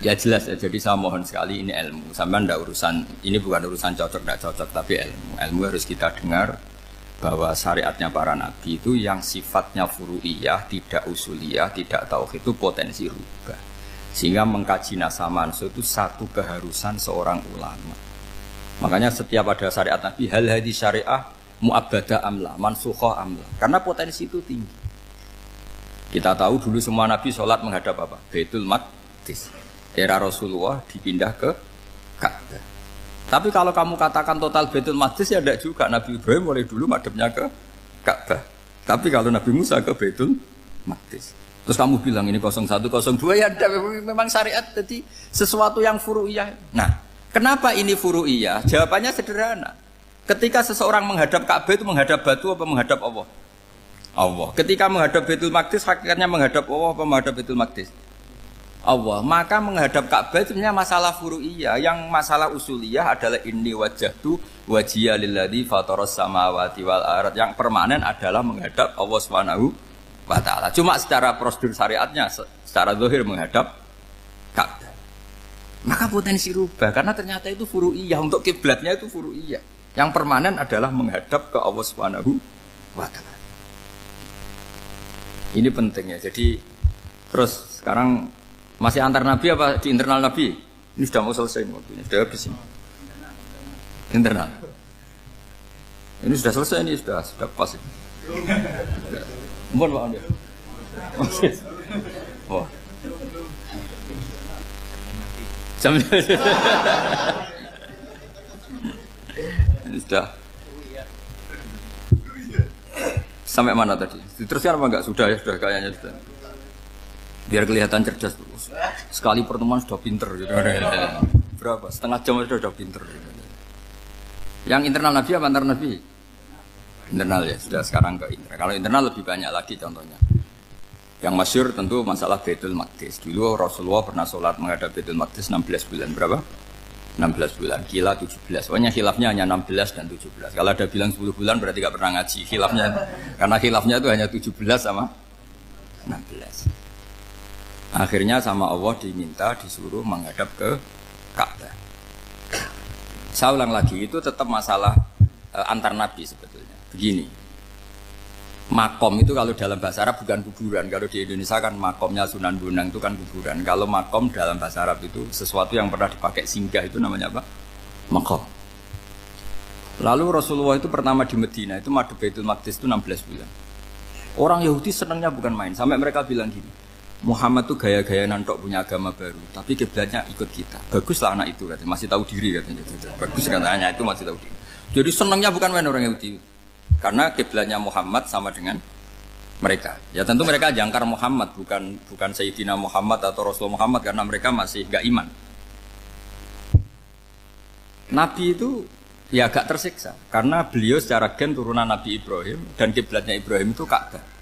Ya jelas ya, jadi saya mohon sekali ini ilmu. Sampai ndak urusan, ini bukan urusan cocok ndak cocok, tapi ilmu. Ilmu harus kita dengar bahwa syariatnya para nabi itu yang sifatnya furu'iyah, tidak usuliyah, tidak tauhid itu potensi rubah. Sehingga mengkaji nasab mansukh itu satu keharusan seorang ulama. Makanya setiap ada syariat nabi hal hadis syariah mu'abbadah amla, mansukhah amla. Karena potensi itu tinggi. Kita tahu dulu semua nabi sholat menghadap apa? Baitul Maqdis. Era Rasulullah dipindah ke Ka'bah. Tapi kalau kamu katakan total Baitul Maqdis ya tidak juga. Nabi Ibrahim mulai dulu madhabnya ke Ka'bah. Tapi kalau Nabi Musa ke Baitul Maqdis. Terus kamu bilang ini 01, 02 ya ada, memang syariat jadi sesuatu yang furu'iyah. Nah, kenapa ini furu'iyah? Jawabannya sederhana. Ketika seseorang menghadap Ka'bah itu menghadap batu apa menghadap Allah? Allah. Ketika menghadap Baitul Maqdis hakikatnya menghadap Allah apa menghadap Baitul Maqdis? Allah. Maka menghadap Ka'bah itu sebenarnya masalah furu'iyah. Yang masalah usuliyah adalah inni wajjahtu wajhiya lilladzi fataras samawati wal ardh. Yang permanen adalah menghadap Allah Subhanahu wa taala. Cuma secara prosedur syariatnya secara zahir menghadap Ka'bah. Maka potensi rubah karena ternyata itu furu'iyah, untuk kiblatnya itu furu'iyah. Yang permanen adalah menghadap ke Allah Subhanahu wa taala. Ini pentingnya. Jadi terus sekarang masih antar nabi apa di internal nabi? Ini sudah mau selesai waktunya, sudah habis ini. Internal. Ini sudah selesai, ini sudah pas ini. Mohon Pak Andi. Oh. Ini sudah. Sampai mana tadi? Diteruskan apa enggak? Sudah ya, sudah kayaknya sudah. Biar kelihatan cerdas terus. Sekali pertemuan sudah pinter gitu. Berapa? Setengah jam sudah pinter gitu. Yang internal nabi apa antar nabi? Internal ya, sudah sekarang ke internal. Kalau internal lebih banyak lagi contohnya. Yang masyhur tentu masalah Baitul Maqdis. Dulu Rasulullah pernah sholat menghadap Baitul Maqdis 16 bulan. Berapa? 16 bulan. Kila 17. Pokoknya khilafnya hanya 16 dan 17. Kalau ada bilang 10 bulan berarti gak pernah ngaji. Khilafnya, karena khilafnya itu hanya 17 sama 16. Akhirnya sama Allah diminta disuruh menghadap ke Ka'bah. Saya ulang lagi, itu tetap masalah antar nabi sebetulnya. Begini, Makom itu kalau dalam bahasa Arab bukan kuburan. Kalau di Indonesia kan makomnya Sunan Bonang itu kan kuburan. Kalau makom dalam bahasa Arab itu sesuatu yang pernah dipakai singgah itu namanya apa? Makom. Lalu Rasulullah itu pertama di Medina itu madhep Baitul Maqdis itu 16 bulan. Orang Yahudi senangnya bukan main. Sampai mereka bilang gini, Muhammad tuh gaya-gaya nantok punya agama baru, tapi kiblatnya ikut kita. Baguslah anak itu katanya, masih tahu diri katanya. Bagus katanya itu masih tahu diri. Jadi senangnya bukan main orang Yahudi, karena kiblatnya Muhammad sama dengan mereka. Ya tentu mereka jangkar Muhammad, bukan Sayyidina Muhammad atau Rasul Muhammad, karena mereka masih gak iman. Nabi itu ya agak tersiksa, karena beliau secara gen turunan Nabi Ibrahim dan kiblatnya Ibrahim itu Ka'bah.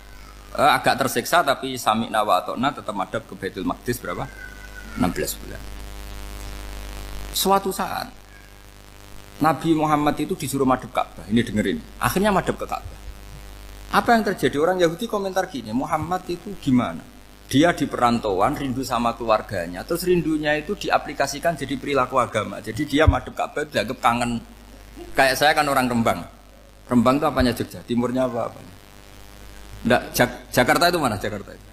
Agak tersiksa tapi sami'na wa ata'na tetap madhab ke Baitul Maqdis berapa? 16 bulan. Suatu saat Nabi Muhammad itu disuruh madhab Ka'bah. Ini dengerin. Akhirnya madhab ke Ka'bah. Apa yang terjadi? Orang Yahudi komentar gini, Muhammad itu gimana? Dia di perantauan rindu sama keluarganya, terus rindunya itu diaplikasikan jadi perilaku agama. Jadi dia madhab Ka'bah dianggap kangen. Kayak saya kan orang Rembang. Rembang itu apanya Jogja? Timurnya apa-apa? Enggak, Jakarta itu mana Jakarta itu?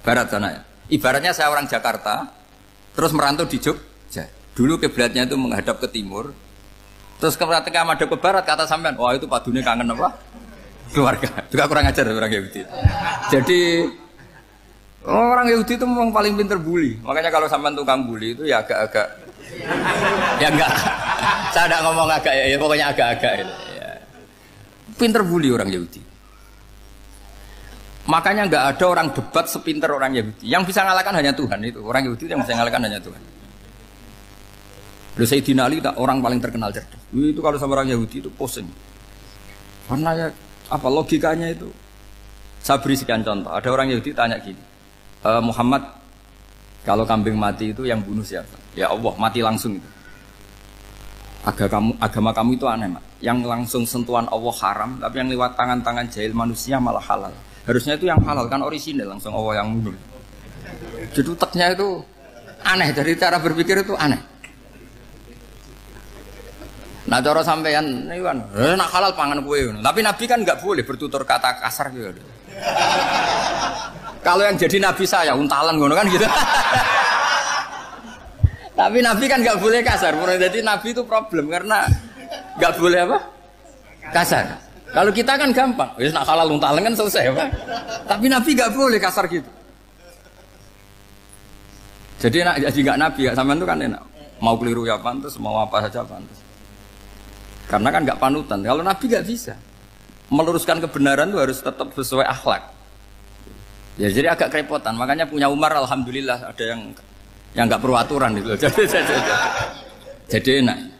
Barat sana ya. Ibaratnya saya orang Jakarta, terus merantau di Jogja. Dulu kiblatnya itu menghadap ke timur, terus ketika madhab ke barat kata sampean, wah itu padune kangen apa? Keluarga. Juga kurang ajar orang Yahudi. Jadi orang Yahudi itu memang paling pinter bully. Makanya kalau sampean tukang bully itu ya agak-agak, ya enggak. Saya tidak ngomong agak ya, pokoknya agak-agak. Ya. Pinter bully orang Yahudi. Makanya nggak ada orang debat sepinter orang Yahudi. Yang bisa ngalahkan hanya Tuhan itu. Orang Yahudi yang bisa ngalahkan hanya Tuhan. Sayyidina Ali orang paling terkenal cerdas. Itu kalau sama orang Yahudi itu pusing. Karena ya apa logikanya itu? Saya beri sekian contoh. Ada orang Yahudi tanya gini, Muhammad, kalau kambing mati itu yang bunuh siapa? Ya Allah, mati langsung itu. Agama kamu itu aneh, Mak. Yang langsung sentuhan Allah haram, tapi yang lewat tangan-tangan jahil manusia malah halal. Harusnya itu yang halal kan orisinal langsung Allah yang mundur. Jadi utaknya itu aneh, dari cara berpikir itu aneh. Nah cara sampean ini kan, nak halal pangan kue. Tapi Nabi kan nggak boleh bertutur kata kasar gitu. Kalau yang jadi Nabi saya untalan ngono kan gitu. Tapi Nabi kan nggak boleh kasar. Jadi Nabi itu problem karena nggak boleh apa? Kasar. Kalau kita kan gampang, wis nak halal untalan kan selesai, Pak. Tapi Nabi nggak boleh kasar gitu. Jadi nak jadi nggak Nabi, nggak sampean itu kan enak. Mau keliru ya pantas, mau apa saja pantas. Karena kan nggak panutan. Kalau Nabi nggak bisa meluruskan kebenaran itu harus tetap sesuai akhlak. Ya jadi agak kerepotan. Makanya punya Umar, alhamdulillah ada yang nggak perlu aturan itu. Jadi enak.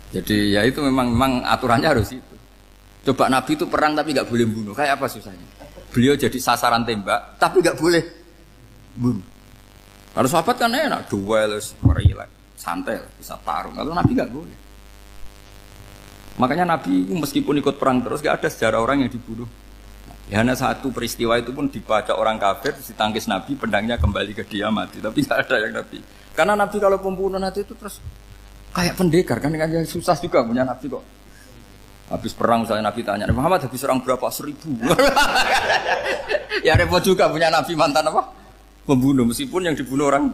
Jadi ya itu memang aturannya harus itu. Coba Nabi itu perang tapi nggak boleh bunuh. Kayak apa susahnya? Beliau jadi sasaran tembak tapi nggak boleh bunuh. Kalau sahabat kan enak, duel, relax, santai, bisa tarung. Kalau Nabi nggak boleh. Makanya Nabi meskipun ikut perang terus nggak ada sejarah orang yang dibunuh. Ya hanya satu peristiwa itu pun dibaca orang kafir, ditangkis Nabi, pedangnya kembali ke dia mati. Tapi nggak ada yang Nabi. Karena Nabi kalau pembunuh nanti itu terus kayak pendekar kan susah juga punya Nabi kok. Habis perang misalnya Nabi tanya, Muhammad habis perang berapa? 1000. Ya repot juga punya Nabi mantan apa? Pembunuh meskipun yang dibunuh orang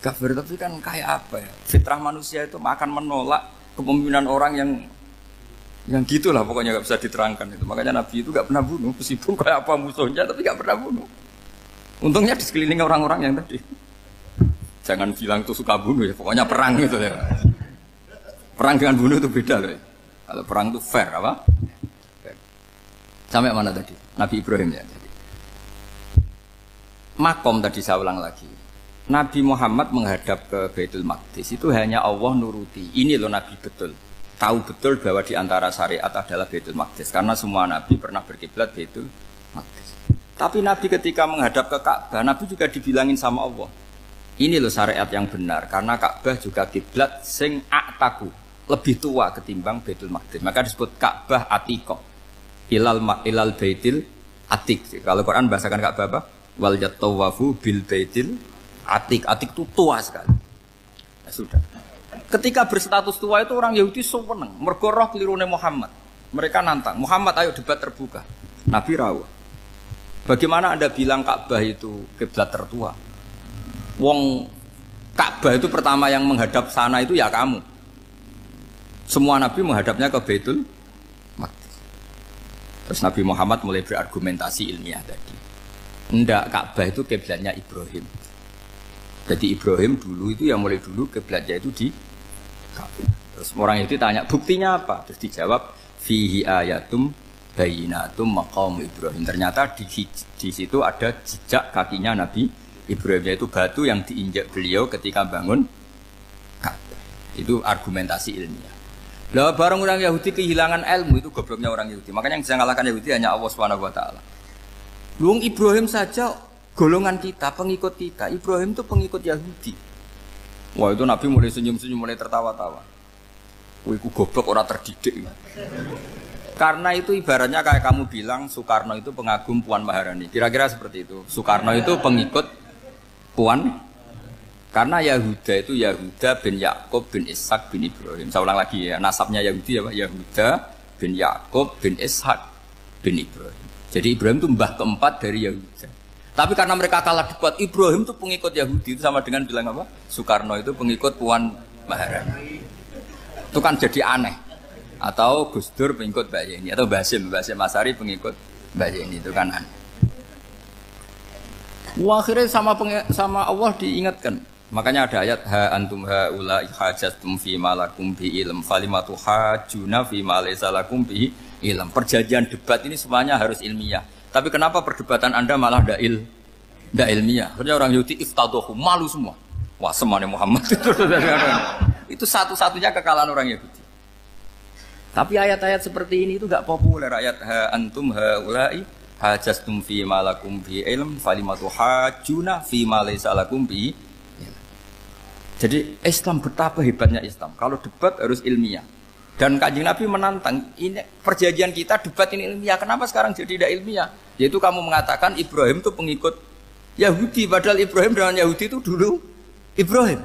kafir, tapi kan kayak apa ya? Fitrah manusia itu akan menolak kepemimpinan orang yang gitulah pokoknya nggak bisa diterangkan itu. Makanya Nabi itu nggak pernah bunuh meskipun kayak apa musuhnya tapi nggak pernah bunuh. Untungnya di sekeliling orang-orang yang tadi. Jangan bilang itu suka bunuh ya, pokoknya perang gitu ya. Perang dengan bunuh itu beda loh. Kalau perang itu fair apa? Fair. Sampai mana tadi? Nabi Ibrahim ya. Makom tadi saya ulang lagi. Nabi Muhammad menghadap ke Baitul Maqdis itu hanya Allah nuruti. Ini loh Nabi betul. Tahu betul bahwa di antara syariat adalah Baitul Maqdis. Karena semua Nabi pernah berkiblat Baitul Maqdis. Tapi Nabi ketika menghadap ke Ka'bah, Nabi juga dibilangin sama Allah. Ini loh syariat yang benar. Karena Ka'bah juga kiblat sing a'taku. Lebih tua ketimbang Baitul Maqdis. Maka disebut Ka'bah Atiqah. Ilal Baitil Atiq. Kalau Quran bahasakan Ka'bah apa? Wal yatawafu bil Baitil Atiq. Atiq itu tua sekali. Ya sudah. Ketika berstatus tua itu orang Yahudi seneng. Mergo roh kelirune Muhammad. Mereka nantang, Muhammad ayo debat terbuka. Nabi rawuh. Bagaimana Anda bilang Ka'bah itu kiblat tertua? Wong Ka'bah itu pertama yang menghadap sana itu ya kamu. Semua Nabi menghadapnya ke Baitul Maqdis. Terus Nabi Muhammad mulai berargumentasi ilmiah tadi. Enggak, Ka'bah itu kiblatnya Ibrahim. Jadi Ibrahim dulu itu yang mulai dulu kiblatnya itu di Ka'bah. Terus orang itu tanya buktinya apa? Terus dijawab fihi ayatum bayinatum maqam Ibrahim. Ternyata di situ ada jejak kakinya Nabi Ibrahim, yaitu batu yang diinjak beliau ketika bangun Ka'bah. Itu argumentasi ilmiah. Lah barang orang Yahudi kehilangan ilmu, itu gobloknya orang Yahudi. Makanya yang bisa mengalahkan Yahudi hanya Allah Subhanahu wa taala. Luang Ibrahim saja golongan kita, pengikut kita. Ibrahim itu pengikut Yahudi. Wah, itu Nabi mulai senyum-senyum, mulai tertawa-tawa. Wah, itu goblok orang terdidik. Karena itu ibaratnya kayak kamu bilang Soekarno itu pengagum Puan Maharani. Kira-kira seperti itu. Soekarno itu pengikut Puan. Karena Yahuda itu Yahuda bin Yakub bin Ishak bin Ibrahim. Saya ulang lagi ya, nasabnya Yahudi ya Pak. Yahuda bin Yakub bin Ishak bin Ibrahim. Jadi Ibrahim itu mbah keempat dari Yahuda. Tapi karena mereka kalah debat, Ibrahim itu pengikut Yahudi. Itu sama dengan bilang apa? Soekarno itu pengikut Puan Maharani. Itu kan jadi aneh. Atau Gus Dur pengikut Mbak Yeni. Atau Basim Asari pengikut Mbak Yeni. Itu kan aneh. Wah, akhirnya sama Allah diingatkan. Makanya ada ayat ha antum haula hajjatum fi ma lakum bi ilm falimatu hajuna fi ma laysa lakum bi ilm. Perjanjian debat ini semuanya harus ilmiah. Tapi kenapa perdebatan Anda malah ndak ilmiah? Karena orang Yahudi iftadohu, malu semua. Wah, semuanya Muhammad itu satu-satunya kekalahan orang Yahudi. Tapi ayat-ayat seperti ini itu enggak populer. Ayat ha antum haula hajjatum fi ma lakum bi ilm falimatu hajuna fi ma laysa lakum bi. Jadi Islam betapa hebatnya Islam. Kalau debat harus ilmiah. Dan Kanjeng Nabi menantang, ini perjanjian kita debat ini ilmiah. Kenapa sekarang jadi tidak ilmiah? Yaitu kamu mengatakan Ibrahim itu pengikut Yahudi. Padahal Ibrahim dengan Yahudi itu dulu Ibrahim.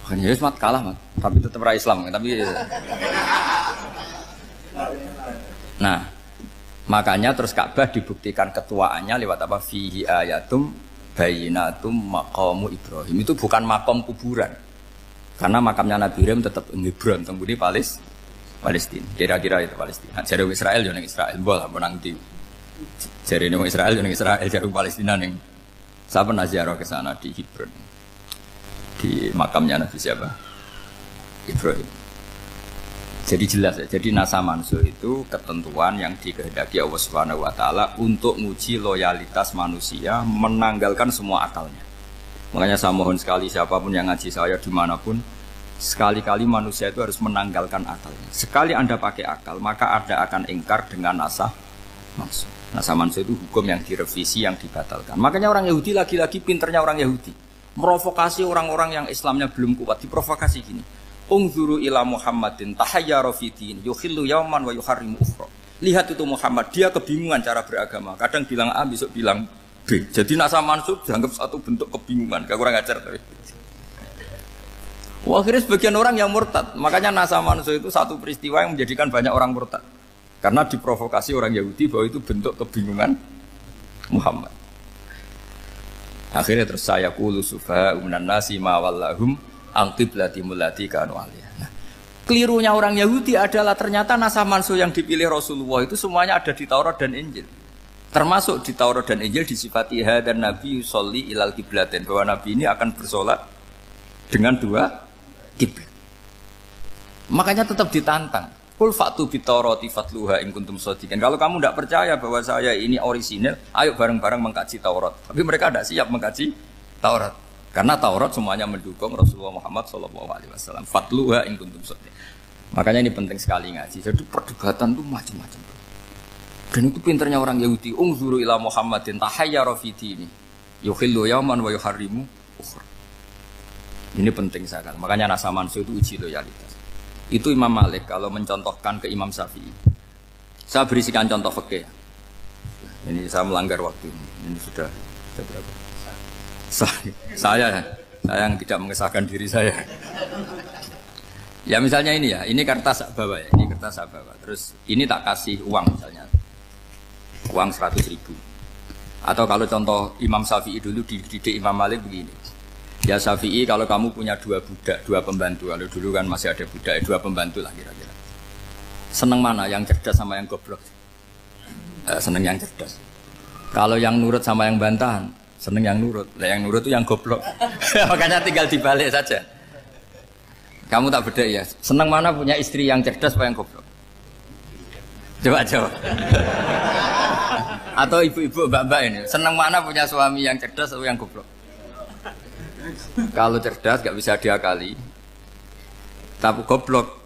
Makanya Yesus kalah, man. Tapi tetap ra Islam. Tapi nah, makanya terus Ka'bah dibuktikan ketuaannya lewat apa? Fihi ayatum bayinatum maqamu Ibrahim. Itu bukan makam kuburan. Karena makamnya Nabi Ibrahim tetap di Hebron, temudi Palestina. Kira-kira itu Palestina. Jare Israel yo ning Israel, bola menang di. Jare ning Israel yo ning Israel, jare Palestina ning. Saya pernah ziarah ke sana di Hebron. Di makamnya Nabi siapa? Ibrahim. Jadi jelas ya. Jadi nasa mansuh itu ketentuan yang dikehendaki Allah Subhanahu wa taala untuk menguji loyalitas manusia, menanggalkan semua akalnya. Makanya saya mohon sekali siapapun yang ngaji saya dimanapun, sekali-kali manusia itu harus menanggalkan akalnya. Sekali Anda pakai akal, maka Anda akan ingkar dengan nasa mansuh. Nasa mansuh itu hukum yang direvisi, yang dibatalkan. Makanya orang Yahudi lagi-lagi pinternya orang Yahudi. Merovokasi orang-orang yang Islamnya belum kuat, diprovokasi gini. Ungzuru ila Muhammadin tahayyara fi din yukhillu yawman wa yuharrimu ukhra. Lihat itu Muhammad, dia kebingungan cara beragama. Kadang bilang A, besok bilang B. Jadi nasa mansub dianggap satu bentuk kebingungan. Gak kurang ajar tapi. Wah, akhirnya sebagian orang yang murtad. Makanya nasa mansub itu satu peristiwa yang menjadikan banyak orang murtad. Karena diprovokasi orang Yahudi bahwa itu bentuk kebingungan Muhammad. Akhirnya terus saya qulu sufaha minan nasi ma wallahum al-qiblati mulati kanu aliyah. Nah, kelirunya orang Yahudi adalah ternyata nasa mansuh yang dipilih Rasulullah itu semuanya ada di Taurat dan Injil. Termasuk di Taurat dan Injil disifati dan Nabi yusolli ilal qiblatin, bahwa Nabi ini akan bersolat dengan dua kiblat. Makanya tetap ditantang. Qul fa'tu bitaurati fatluha in kuntum shadiqin. Kalau kamu tidak percaya bahwa saya ini orisinil, ayo bareng-bareng mengkaji Taurat. Tapi mereka tidak siap mengkaji Taurat. Karena Taurat semuanya mendukung Rasulullah Muhammad SAW. Fatluha in kuntum shadiqin. Makanya ini penting sekali ngaji. Jadi perdebatan itu macam-macam. Dan itu pinternya orang Yahudi. Ungzuru ila Muhammadin tahayyara fi dini yukhillu yawman wa yuharrimu ukhra. Ini penting sekali. Makanya nasa mansuh itu uji loyalitas. Itu Imam Malik kalau mencontohkan ke Imam Syafi'i. Saya berisikan contoh fikih. Ini saya melanggar waktu ini. Ini sudah berapa? Saya yang tidak mengesahkan diri saya. Ya misalnya ini ya, ini kertas sak bawa ya, ini kertas sak bawa. Terus ini tak kasih uang misalnya, uang 100.000. Atau kalau contoh Imam Syafi'i dulu dididik Imam Malik begini. Ya Syafi'i kalau kamu punya 2 budak, 2 pembantu, kalau dulu kan masih ada budak, 2 pembantu lah kira-kira. Seneng mana, yang cerdas sama yang goblok? Seneng yang cerdas. Kalau yang nurut sama yang bantahan, seneng yang nurut. Lah yang nurut itu yang goblok. Makanya tinggal dibalik saja. Kamu tak beda ya. Seneng mana punya istri yang cerdas apa yang goblok? Coba jawab. Atau ibu-ibu mbak-mbak ini, seneng mana punya suami yang cerdas atau yang goblok? Kalau cerdas gak bisa diakali. Tapi goblok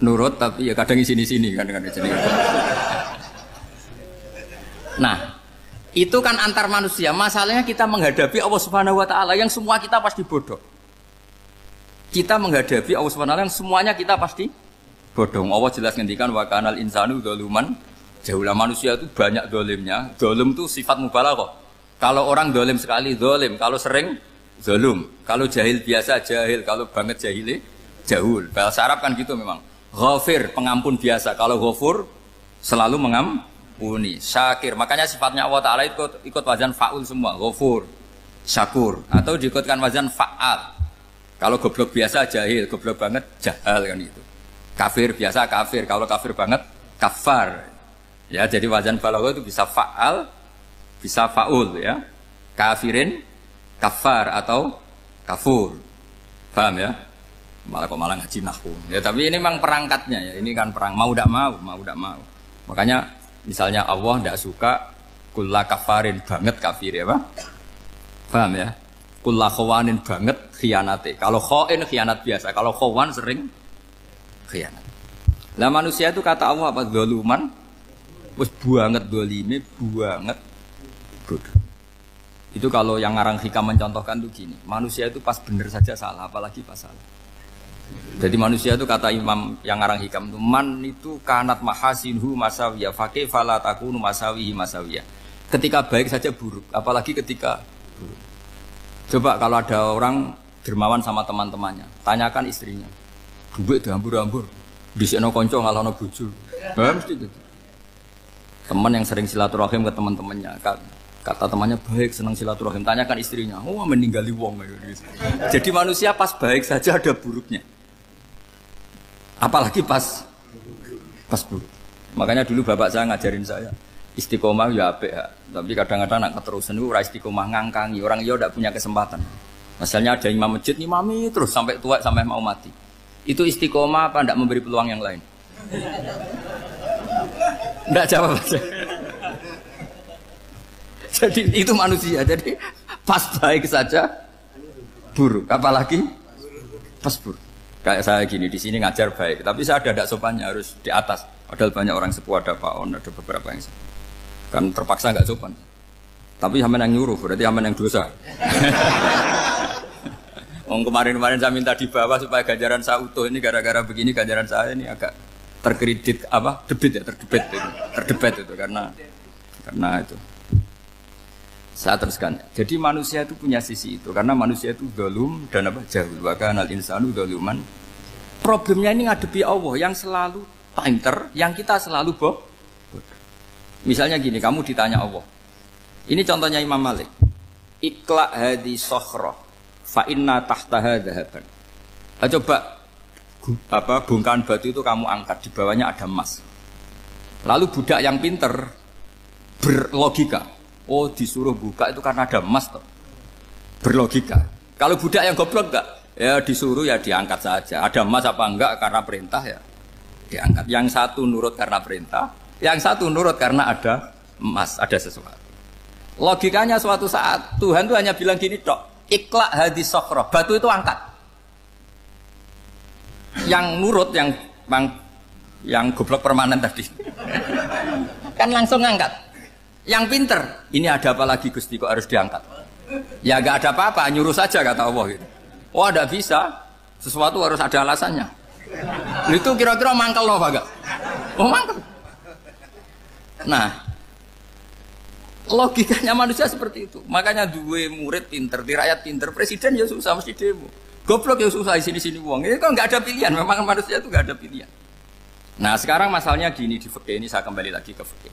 nurut tapi ya kadang di sini-sini kan di sini. Nah, itu kan antar manusia. Masalahnya kita menghadapi Allah Subhanahu wa taala yang semua kita pasti bodoh. Kita menghadapi Allah Subhanahu wa taala yang semuanya kita pasti bodoh. Allah jelas ngendikan wa kanal insanu dzaluman jahula. Manusia itu banyak dolimnya. Dolim itu sifat mubalaghah. Kalau orang dolim sekali dolim, kalau sering zalum, kalau jahil biasa jahil, kalau banget jahili jahul. Bahasa Arab kan gitu memang. Ghafir pengampun biasa, kalau ghafur selalu mengampuni. Syakir, makanya sifatnya Allah Ta'ala ikut wazan fa'ul semua. Ghafur, syakur, atau diikutkan wazan fa'al. Kalau goblok biasa jahil, goblok banget jahal kan itu. Kafir biasa kafir, kalau kafir banget kafar. Ya, jadi wazan balagha itu bisa fa'al, bisa fa'ul ya. Kafirin, kafar atau kafur. Paham ya? Malah kok malah ngaji nahwu. Ya tapi ini memang perangkatnya ya. Ini kan perang mau tidak mau. Makanya misalnya Allah tidak suka kulla kafarin banget kafir ya, Pak. Paham ya? Kulla khawanin banget khianate. Kalau khain khianat biasa, kalau khawan sering khianat. Lah manusia itu kata Allah apa? Zaluman. Wis banget dolime, banget bodoh. Itu kalau yang ngarang hikam mencontohkan tuh gini. Manusia itu pas bener saja salah, apalagi pas salah. Jadi manusia itu kata Imam yang ngarang hikam itu man itu kanat mahasinhu masawiyah faqih fala takunu masawihi masawiyah. Ketika baik saja buruk, apalagi ketika buruk. Coba kalau ada orang dermawan sama teman-temannya, tanyakan istrinya. Duit dihambur-hambur, disekno kanca ngalono bojo. Mesti gitu. Teman yang sering silaturahim ke teman-temannya, kata temannya baik, senang silaturahim, tanyakan istrinya. Oh, meninggali wong gitu. Jadi manusia pas baik saja ada buruknya. Apalagi pas buruk. Makanya dulu bapak saya ngajarin saya istiqomah ya apik ya. Tapi kadang-kadang nak keterusan itu ora istiqomah ngangkangi, orang dia tidak punya kesempatan. Misalnya ada imam masjid imami terus sampai tua sampai mau mati. Itu istiqomah apa tidak memberi peluang yang lain? Tidak jawab aja. Jadi itu manusia. Jadi pas baik saja buruk, apalagi pas buruk. Kayak saya gini di sini ngajar baik, tapi saya ada sopannya harus di atas. Padahal banyak orang sepuh, ada Pak On, ada beberapa yang kan terpaksa nggak sopan. Tapi sama yang nyuruh, berarti sama yang dosa. Kemarin-kemarin saya minta di bawah supaya ganjaran saya utuh. Ini gara-gara begini ganjaran saya ini agak terkredit apa? Terdebet itu karena itu. Saya teruskan. Jadi manusia itu punya sisi itu karena manusia itu dzalum dan apa? Jahul. Wa kanal insanu dzaluman. Problemnya ini ngadepi Allah yang selalu pinter, yang kita selalu bodoh. Misalnya gini, kamu ditanya Allah. Ini contohnya Imam Malik. Ikla hadi sokhroh fa inna tahtaha dhahaban. Coba bongkahan batu itu kamu angkat, di bawahnya ada emas. Lalu budak yang pinter berlogika, oh disuruh buka itu karena ada emas toh. Berlogika. Kalau budak yang goblok enggak, ya disuruh ya diangkat saja. Ada emas apa enggak karena perintah ya diangkat. Yang satu nurut karena perintah, yang satu nurut karena ada emas, ada sesuatu. Logikanya suatu saat Tuhan tuh hanya bilang gini tok, ikhla hadis sokhroh, batu itu angkat. Yang nurut yang goblok permanen tadi kan langsung ngangkat. Yang pinter, ini ada apa lagi Gusti kok harus diangkat? Ya gak ada apa-apa, nyuruh saja kata Allah gitu. Oh ada bisa, sesuatu harus ada alasannya. Itu kira-kira mangkel loh Pak? Oh mangkel. Nah, logikanya manusia seperti itu. Makanya dua murid pinter, di rakyat pinter, presiden ya susah mesti demo. Goblok ya susah di sini wong. Ini kan nggak ada pilihan. Memang manusia itu nggak ada pilihan. Nah sekarang masalahnya gini di fikih ini saya kembali lagi ke fikih.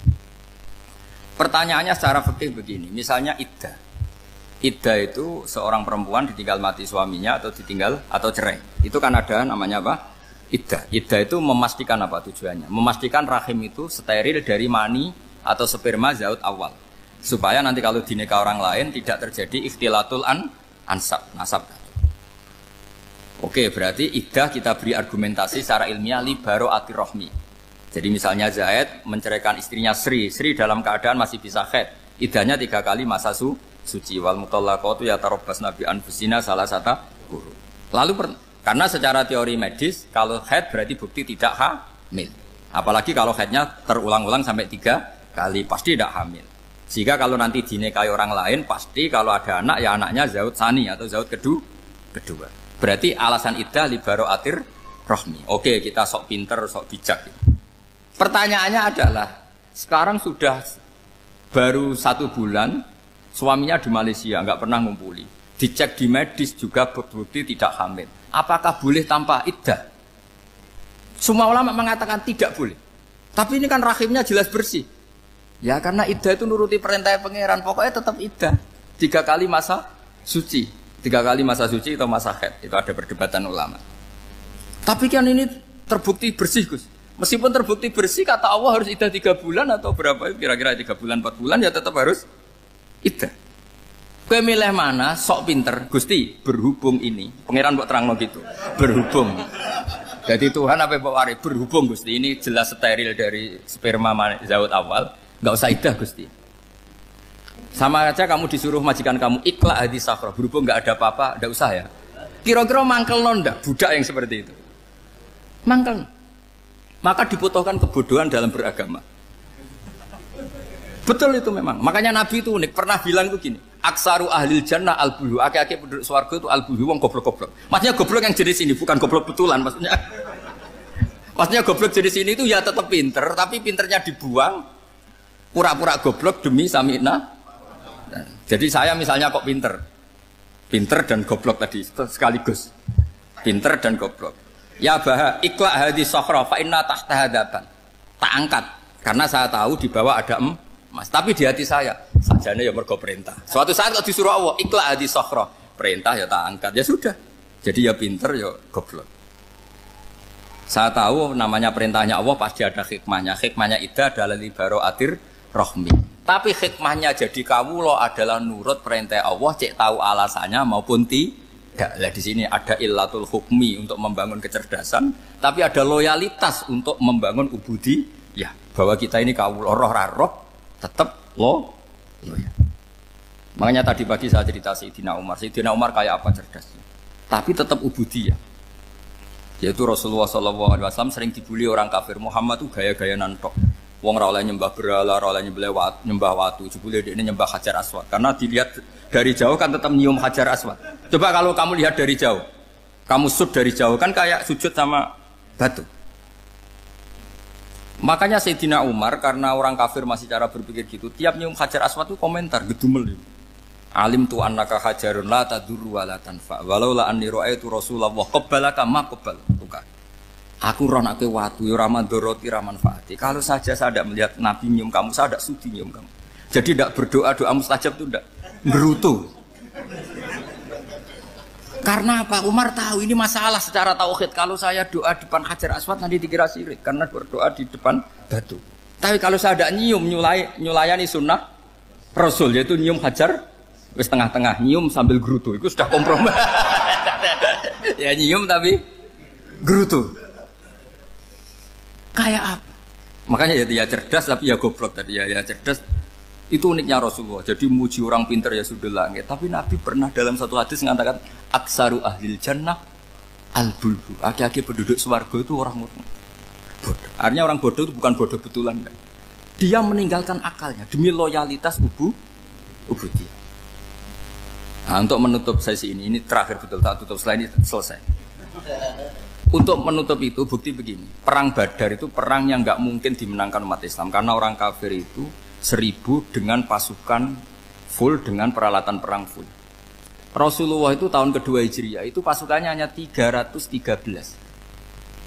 Pertanyaannya secara fikih begini. Misalnya iddah. Iddah itu seorang perempuan ditinggal mati suaminya atau ditinggal atau cerai. Itu kan ada namanya apa? Iddah. Iddah itu memastikan apa tujuannya? Memastikan rahim itu steril dari mani atau sperma zaut awal. Supaya nanti kalau dinikah orang lain tidak terjadi ikhtilatul ansab, nasab. Oke, berarti iddah kita beri argumentasi secara ilmiah li baro'atir rohmi. Jadi misalnya Zaid menceraikan istrinya Sri dalam keadaan masih bisa haid. Iddahnya 3 kali masa suci. Wal mutallaqatu yatarabbasna bi anfusina salah satu guru. Lalu karena secara teori medis kalau haid berarti bukti tidak hamil. Apalagi kalau haidnya terulang-ulang sampai 3 kali pasti tidak hamil. Sehingga kalau nanti dinikahi orang lain, pasti kalau ada anak, ya anaknya zaud sani atau zaud kedua. Berarti alasan iddah li baro'atir rohmi. Oke, kita sok pinter, sok bijak. Pertanyaannya adalah, sekarang sudah baru 1 bulan, suaminya di Malaysia, nggak pernah ngumpuli. Dicek di medis juga berbukti tidak hamil. Apakah boleh tanpa iddah? Semua ulama mengatakan tidak boleh. Tapi ini kan rahimnya jelas bersih. Ya karena iddah itu nuruti perintah pangeran, pokoknya tetap iddah. 3 kali masa suci, 3 kali masa suci atau masa haid, itu ada perdebatan ulama. Tapi kan ini terbukti bersih Gus. Meskipun terbukti bersih, kata Allah harus iddah 3 bulan atau berapa? Kira-kira 3 bulan, 4 bulan ya tetap harus iddah. Kowe milih mana? Sok pinter, Gusti. Berhubung ini, pangeran mbok terangno gitu. Berhubung. Jadi Tuhan apa mbok wari berhubung Gusti ini jelas steril dari sperma zaut awal. Enggak usah iddah Gusti. Sama aja kamu disuruh majikan kamu ikhla hadis sakhra, berhubung enggak ada apa-apa, enggak usah ya. Kira-kira mangkelno ndak budak yang seperti itu? Mangkel. Maka dibutuhkan kebodohan dalam beragama. Betul itu memang. Makanya Nabi itu unik, pernah bilang itu gini, aksaru ahlil jannah al-bulhu, akeh-akeh penduduk swarga itu al-bulhu wong goblok-goblok. Maksudnya goblok yang jenis ini, bukan goblok betulan maksudnya. Maksudnya goblok jenis ini itu ya tetap pinter, tapi pinternya dibuang. Pura-pura goblok demi samina. Jadi saya misalnya kok pinter dan goblok tadi sekaligus. Pinter dan goblok. Ya bah ikhla hadis sakhra fa inna tahta hadaban. Tak angkat karena saya tahu di bawah ada emas. Tapi di hati saya sajane ya mergo perintah. Suatu saat kok disuruh Allah ikhla hadis sakhra, perintah ya tak angkat. Ya sudah. Jadi ya pinter ya goblok. Saya tahu namanya perintahnya Allah pasti ada hikmahnya. Hikmahnya iddah adalah li baro'atir rohmi. Tapi hikmahnya jadi kawula adalah nurut perintah Allah, cek tahu alasannya maupun tidak. Lah di sini ada illatul hukmi untuk membangun kecerdasan, tapi ada loyalitas untuk membangun ubudi. Ya, bahwa kita ini kawula roh tetap loyal. Makanya tadi pagi saya cerita Sayyidina Umar. Sayyidina Umar kayak apa cerdasnya? Tapi tetap ubudi ya. Yaitu Rasulullah SAW sering dibully orang kafir. Muhammad tuh gaya-gaya nantok. Wong ora oleh nyembah berhala, ora oleh nyembah watu, jebule dekne nyembah Hajar Aswad. Karena dilihat dari jauh kan tetap nyium Hajar Aswad. Coba kalau kamu lihat dari jauh, kamu sujud dari jauh kan kayak sujud sama batu. Makanya Sayyidina Umar karena orang kafir masih cara berpikir gitu, tiap nyium Hajar Aswad itu komentar gedumel. Alim tu annaka hajarun la tadurru wa la tanfa. Walau la anni ra'aitu Rasulullah qabbalaka ma qabbaltuka. Aku ronake watu, ya raman doroti, raman faati. Kalau saja saya tidak melihat Nabi nyium kamu, saya tidak sudi nyium kamu. Jadi tidak berdoa, doa mustajab itu tidak. Berutuh. Karena apa? Umar tahu ini masalah secara tauhid. Kalau saya doa di depan Hajar Aswad nanti dikira syirik. Karena berdoa di depan batu. Tapi kalau saya tidak nyium, nyulayani sunnah Rasul, yaitu nyium Hajar, wis tengah-tengah, nyium sambil gerutu. Itu sudah kompromi. Ya nyium tapi gerutu. Kayak apa? Makanya ya cerdas tapi ya goblok tadi ya cerdas. Itu uniknya Rasulullah. Jadi muji orang pintar ya sudah langit. Tapi Nabi pernah dalam satu hadis mengatakan aksaru ahlil jannah al-bulbu. Aki-aki penduduk swarga itu orang bodoh. Artinya orang bodoh itu bukan bodoh betulan. Kan? Dia meninggalkan akalnya demi loyalitas ubudiyah. Nah, untuk menutup sesi ini terakhir betul tak tutup setelah ini selesai. Untuk menutup itu bukti begini, perang Badar itu perang yang nggak mungkin dimenangkan umat Islam karena orang kafir itu 1000 dengan pasukan full dengan peralatan perang full. Rasulullah itu tahun kedua Hijriah itu pasukannya hanya 313.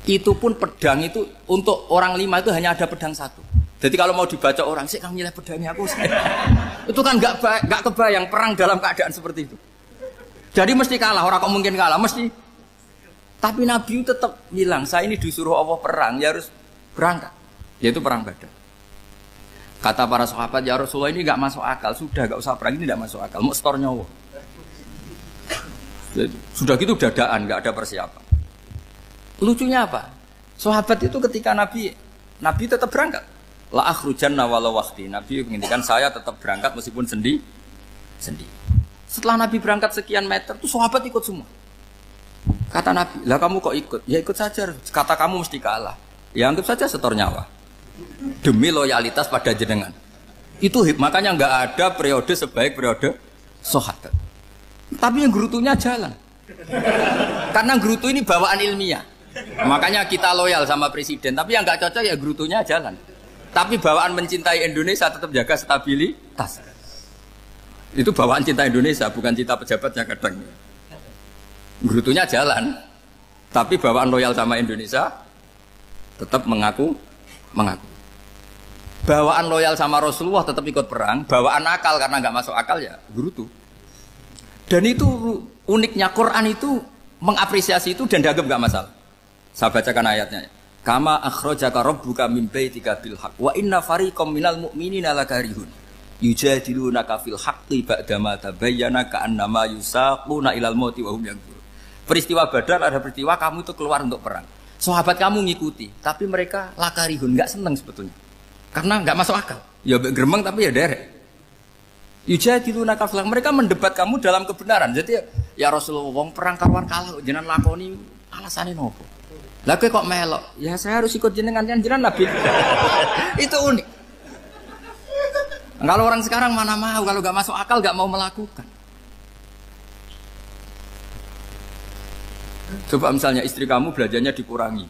Itu pun pedang itu untuk orang 5 itu hanya ada pedang 1. Jadi kalau mau dibaca orang, sih kamu nilai pedangnya aku. Itu kan nggak kebayang perang dalam keadaan seperti itu. Jadi mesti kalah, orang kok mungkin kalah, mesti. Tapi Nabi tetap bilang, saya ini disuruh Allah perang, ya harus berangkat. Yaitu perang Badar. Kata para sahabat, ya Rasulullah ini nggak masuk akal, sudah nggak usah perang, ini nggak masuk akal, mau setor nyawa. Sudah gitu dadaan, nggak ada persiapan. Lucunya apa? Sahabat itu ketika Nabi tetap berangkat. La akhrujanna walau waqti. Nabi menginginkan saya tetap berangkat meskipun sendi. Setelah Nabi berangkat sekian meter, tuh sahabat ikut semua. Kata Nabi, lah kamu kok ikut? Ya ikut saja. Kata kamu mesti kalah. Ya anggap saja setor nyawa. Demi loyalitas pada jenengan. Itu makanya nggak ada periode sebaik periode sahabat. Tapi yang gerutunya jalan. Karena gerutu ini bawaan ilmiah. Makanya kita loyal sama presiden. Tapi yang nggak cocok ya gerutunya jalan. Tapi bawaan mencintai Indonesia tetap jaga stabilitas. Itu bawaan cinta Indonesia, bukan cinta pejabatnya kadang. Gerutunya jalan. Tapi bawaan loyal sama Indonesia tetap mengaku. Bawaan loyal sama Rasulullah tetap ikut perang. Bawaan akal karena nggak masuk akal ya gerutu. Dan itu uniknya Quran itu mengapresiasi itu dan dianggap nggak masalah. Saya bacakan ayatnya. Kama akhrajaka rabbuka min baitika bil haqq wa inna fariqam minal mu'minina lakarihun yujadilunaka fil haqqi ba'dama tabayyana ka'annama yusaquna ilal mauti wa hum yanzurun. Peristiwa Badar ada peristiwa kamu itu keluar untuk perang. Sahabat kamu ngikuti, tapi mereka lakarihun, enggak senang sebetulnya. Karena enggak masuk akal. Ya gremeng tapi ya derek. Yujadilunaka fil haqq, mereka mendebat kamu dalam kebenaran. Jadi ya Rasulullah wong perang karuan kalah jenengan lakoni alasane nopo? Lah kok melok? Ya saya harus ikut jenengan kan jenengan Nabi. Itu unik. Kalau orang sekarang mana mau, kalau nggak masuk akal nggak mau melakukan. Coba misalnya istri kamu belajarnya dikurangi,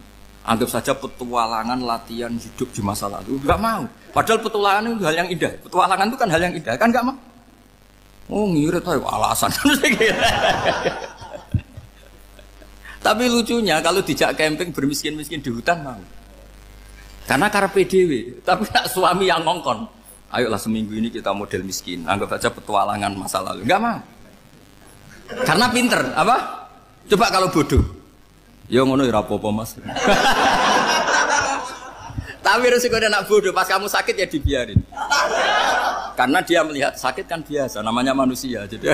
anggap saja petualangan latihan hidup di masa lalu, nggak mau. Padahal petualangan itu hal yang indah. Petualangan itu kan hal yang indah, kan nggak mau. Oh ngirit ayo alasan. Tapi lucunya kalau dijak camping bermiskin-miskin di hutan mau. Karena karpe dhewe, tapi nak suami yang ngongkon. Ayolah seminggu ini kita model miskin, anggap saja petualangan masa lalu. Enggak mau. Karena pinter, apa? Coba kalau bodoh. Ya ngono ya apa-apa Mas. Tapi resikonya nak bodoh, pas kamu sakit ya dibiarin. Karena dia melihat sakit kan biasa, namanya manusia. Jadi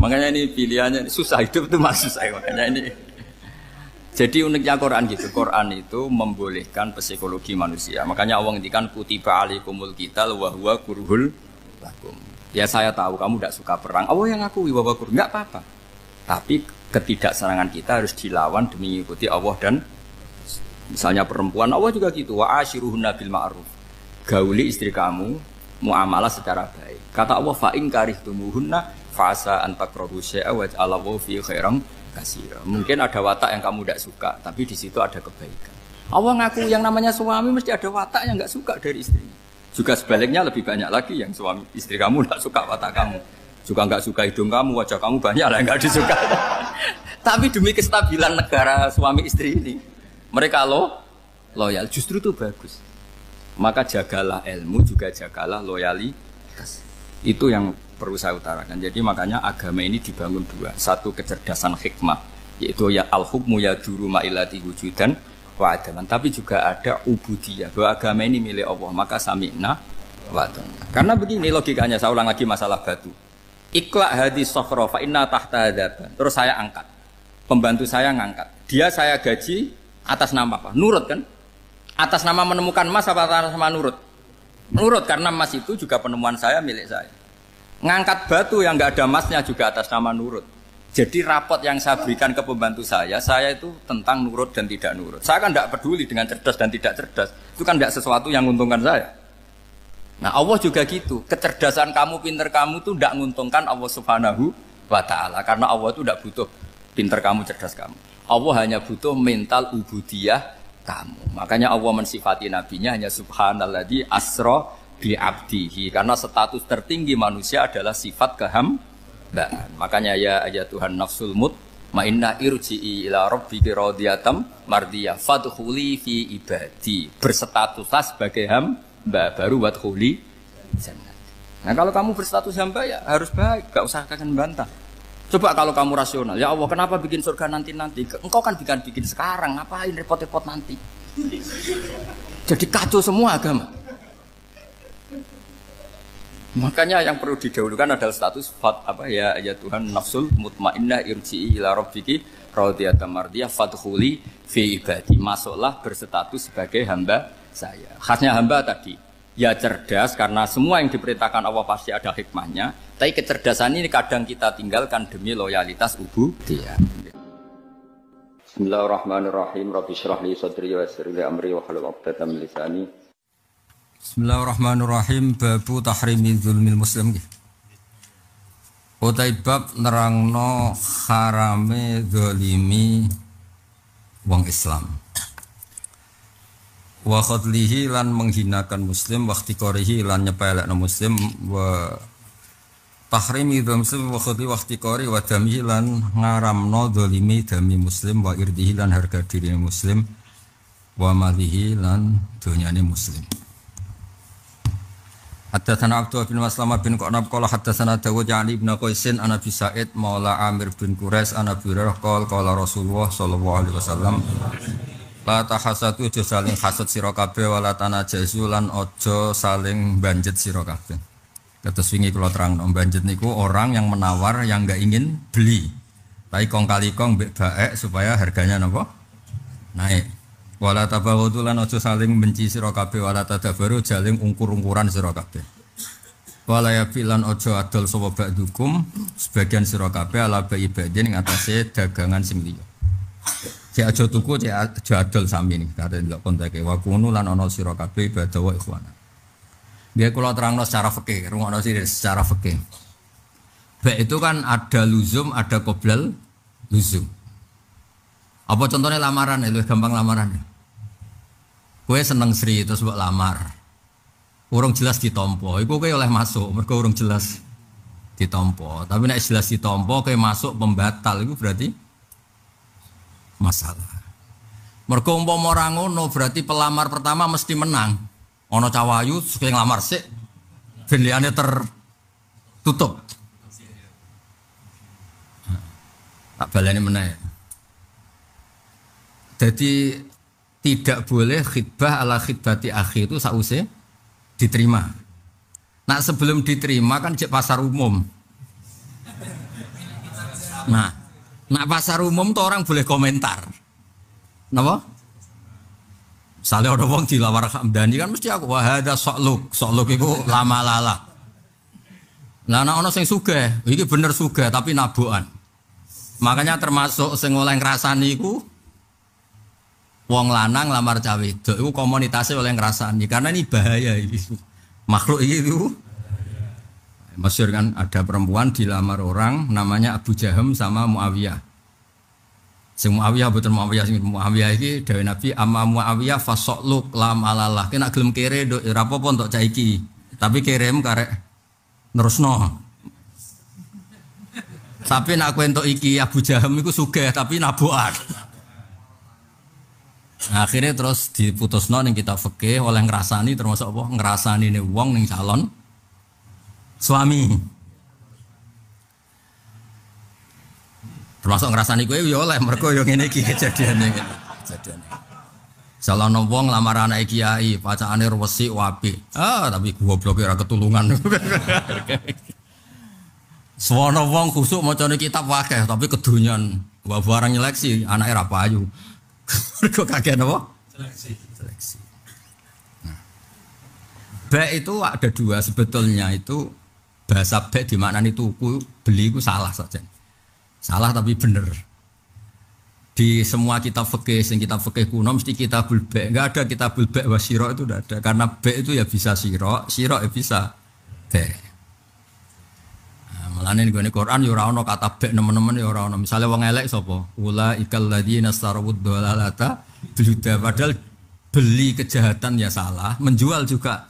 makanya ini pilihannya susah, hidup itu masih susah makanya ini. Jadi uniknya Quran gitu. Quran itu membolehkan psikologi manusia. Makanya Allah ngendikan kutiba alaikumul qital wa huwa kurhul lakum. Ya saya tahu kamu tidak suka perang. Allah yang ngakui wa huwa kurhul, enggak apa-apa. Tapi ketidaksenangan kita harus dilawan demi mengikuti Allah dan misalnya perempuan Allah juga gitu. Wa ashiruhunna bil ma'ruf. Gauli istri kamu muamalah secara baik. Kata Allah fa in karihtumuhunna fasa antakrahu syai'a wa ja'alallahu fi khairan katsira. Mungkin ada watak yang kamu tidak suka, tapi di situ ada kebaikan. Allah ngaku yang namanya suami mesti ada watak yang enggak suka dari istrinya. Juga sebaliknya lebih banyak lagi yang suami istri kamu enggak suka watak kamu. Juga enggak suka hidung kamu, wajah kamu banyak lah enggak disuka. Tapi demi kestabilan negara suami istri ini, mereka loyal, justru itu bagus. Maka jagalah ilmu, juga jagalah loyalitas. Itu yang perlu saya utarakan. Jadi makanya agama ini dibangun dua. Satu kecerdasan hikmah, yaitu ya al-hukmu ya duru ma'ilati wujudan wa adaman. Tapi juga ada ubudiyah, bahwa agama ini milik Allah. Maka sami'na wa ata'na. Karena begini logikanya, saya ulang lagi masalah batu. Iqla hadis sokhra fa inna tahta hadaban. Terus saya angkat. Pembantu saya ngangkat. Dia saya gaji atas nama apa? Nurut kan? Atas nama menemukan emas apa atas nama nurut? Nurut, karena emas itu juga penemuan saya, milik saya. Ngangkat batu yang nggak ada emasnya juga atas nama nurut. Jadi rapot yang saya berikan ke pembantu saya itu tentang nurut dan tidak nurut. Saya kan tidak peduli dengan cerdas dan tidak cerdas. Itu kan tidak sesuatu yang menguntungkan saya. Nah Allah juga gitu. Kecerdasan kamu, pinter kamu itu tidak menguntungkan Allah Subhanahu wa Ta'ala. Karena Allah itu tidak butuh pinter kamu, cerdas kamu. Allah hanya butuh mental ubudiyah kamu. Makanya Allah mensifati nabinya hanya subhanalladzi asra bi abdihi, karena status tertinggi manusia adalah sifat Makanya ya Tuhan nafsul mutmainnah irji'i ila rabbiki radhiyatam mardiyah fadkhuli fi ibadi. Berstatuslah sebagai hamba baru wadkhuli jannah. Nah, kalau kamu berstatus hamba ya harus baik, gak usah kangen bantah. Coba kalau kamu rasional, ya Allah kenapa bikin surga nanti-nanti? Engkau kan bikin sekarang, ngapain repot-repot nanti? Jadi kacau semua agama. Makanya yang perlu didahulukan adalah status ya Tuhan nafsul mutmainnah irji'i ila rabbiki radhiyatam mardiyah fadkhuli fi ibadi. Masuklah berstatus sebagai hamba saya. Khasnya hamba tadi, ya cerdas karena semua yang diperintahkan Allah pasti ada hikmahnya. Tapi kecerdasan ini kadang kita tinggalkan demi loyalitas ubudiyah. Bismillahirrahmanirrahim. Rabbi shrah li sadri wa yassir li amri wa hlul 'uqdatam min lisani. Bismillahirrahmanirrahim. Babu tahrimi dzulmil muslim. Utai bab nerangno harame zalimi wong Islam. Wa khadlihi lan menghinakan muslim, wa ikhtiqarihi lan nyepelekno muslim, wa tahrimi dzulmil muslim wa khadli wa ikhtiqari wa damihi lan ngaramno zalimi dami muslim, wa irdihi lan harga diri muslim, wa malihi lan donyane muslim. Haddatsana Abdullah bin Maslamah bin Qanab qala haddatsana Dawud yani ibn Qaisin an Abi Sa'id maula Amir bin Quraish an Abi Hurairah qala Rasulullah sallallahu alaihi wasallam la tahasadu aja saling hasad sira kabeh wala tanajazu lan aja saling banjet sira kabeh. Kados wingi kula terangno banjet niku orang yang menawar yang enggak ingin beli. Tapi kong kali kong mbek baek supaya harganya napa? Naik. Wala tabaghadu lan aja saling benci sira kabeh wala tadabaru jaling ungkur-ungkuran sira kabeh. Wala yafilan aja adol sapa ba'dukum sebagian sira kabeh ala ba'i ba'din ing atase dagangan sing liya. Cek aja tuku cek aja adol sami niki kate ndelok konteke wa kunu lan ana sira kabeh ibadah wa ikhwana. Biar kula terangno secara fikih, rungokno sithik secara fikih. Ba itu kan ada luzum, ada qoblal luzum. Apa contohnya lamaran, itu gampang lamaran. Kowe seneng Sri terus mbok lamar. Urung jelas ditampa, iku kowe oleh masuk, mergo urung jelas ditampa. Tapi nek jelas ditampa kowe masuk pembatal iku berarti masalah. Mergo umpama ora ngono berarti pelamar pertama mesti menang. Ana cawayu sing nglamar sik ben liyane tertutup. Tak baleni meneh. Jadi tidak boleh khidbah ala khidbati akhi itu sause diterima. Nah sebelum diterima kan cek pasar umum. Nah pasar umum tuh orang boleh komentar. Napa? Misalnya ada wong dilawar Hamdani kan mesti aku wah ada sokluk itu lama lala. Nah ana ono sing sugih, iki bener sugih tapi nabukan. Makanya termasuk sing oleh ngrasani iku wong lanang lamar cawe wedok iku komunitasnya oleh ngrasani karena ini bahaya iki. Makhluk itu masyhur kan ada perempuan dilamar orang namanya Abu Jaham sama Muawiyah. Sing Muawiyah betul Muawiyah iki dawuh Nabi amma Muawiyah fasokluk lam alalah kena gelem kere nduk ora apa-apa entuk cah iki. Tapi kirim karek nerusno. Tapi nak kowe entuk iki Abu Jaham iku sugih tapi nabukan. Nah, akhirnya terus diputusno ning kitab fikih oleh ngrasani termasuk apa? Ngrasani ne wong ning calon suami. Termasuk ngrasani kowe ya oleh mergo ya ngene iki kejadiane. Salahno wong lamar anak kiai, pacakane resik apik. Tapi gobloke ora ketulungan. Suwana wong khusuk macane kitab akeh tapi kedonyan. Wa barang nyeleksi anake ra payu. Mergo kakek apa? Seleksi. Nah. Baik itu ada dua sebetulnya itu bahasa baik dimaknani tuku beli itu salah saja. Salah tapi benar. Di semua kitab fikih, sing kitab fikih kuno mesti kitabul ba'. Enggak ada kitabul ba' wa syira itu enggak ada. Karena ba' itu ya bisa syira ya bisa ba'. Mulane nggone Quran ya ora ana kata bek nemen-nemen ya ora ana. Misale wong elek sapa? Ulaikal ladzina starawud dalalata bilhuda. Padahal beli kejahatan ya salah, menjual juga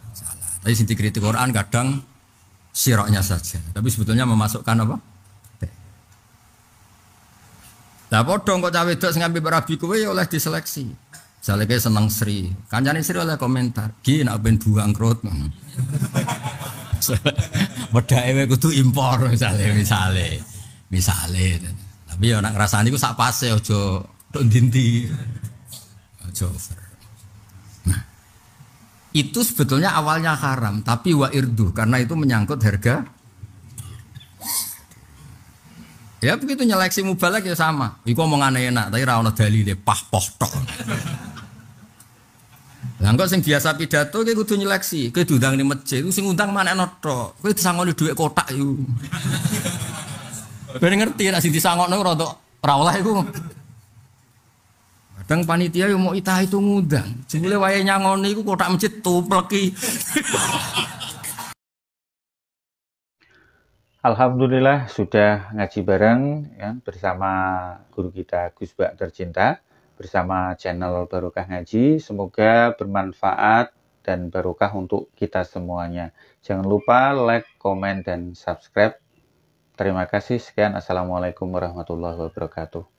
salah. Tapi sing dikritik Quran kadang siroknya saja. Tapi sebetulnya memasukkan apa? Lah podong kok cawe wedok sing ngambil rabi kowe ya oleh diseleksi. Misalnya kayak seneng Sri, kancane Sri oleh komentar, "Ki nak ben buang krut." Wedake kowe kudu impor misale. Tapi ya nak ngrasani ku sak pase aja tok ndi-ndi. Aja over. Nah, itu sebetulnya awalnya haram, tapi wa irdu karena itu menyangkut harga. Ya begitu nyeleksi mubalak ya sama. Iku omongane enak, tapi ra ono dalile poh tok. Lah kok sing biasa pidato kowe kudu nyeleksi. Kowe diundang ning masjid, sing undang manekno tok. Kowe disangoni dhuwit kotak iku. Ben ngerti nek sing disangokno rada ora oleh iku. Kadang panitia yo mau itah itu ngundang. Jebule wayahe nyangoni iku kotak masjid tupleki. Alhamdulillah sudah ngaji bareng ya, bersama guru kita Gus Bak tercinta, bersama channel Barokah Ngaji. Semoga bermanfaat dan barokah untuk kita semuanya. Jangan lupa like, komen, dan subscribe. Terima kasih. Sekian. Assalamualaikum warahmatullahi wabarakatuh.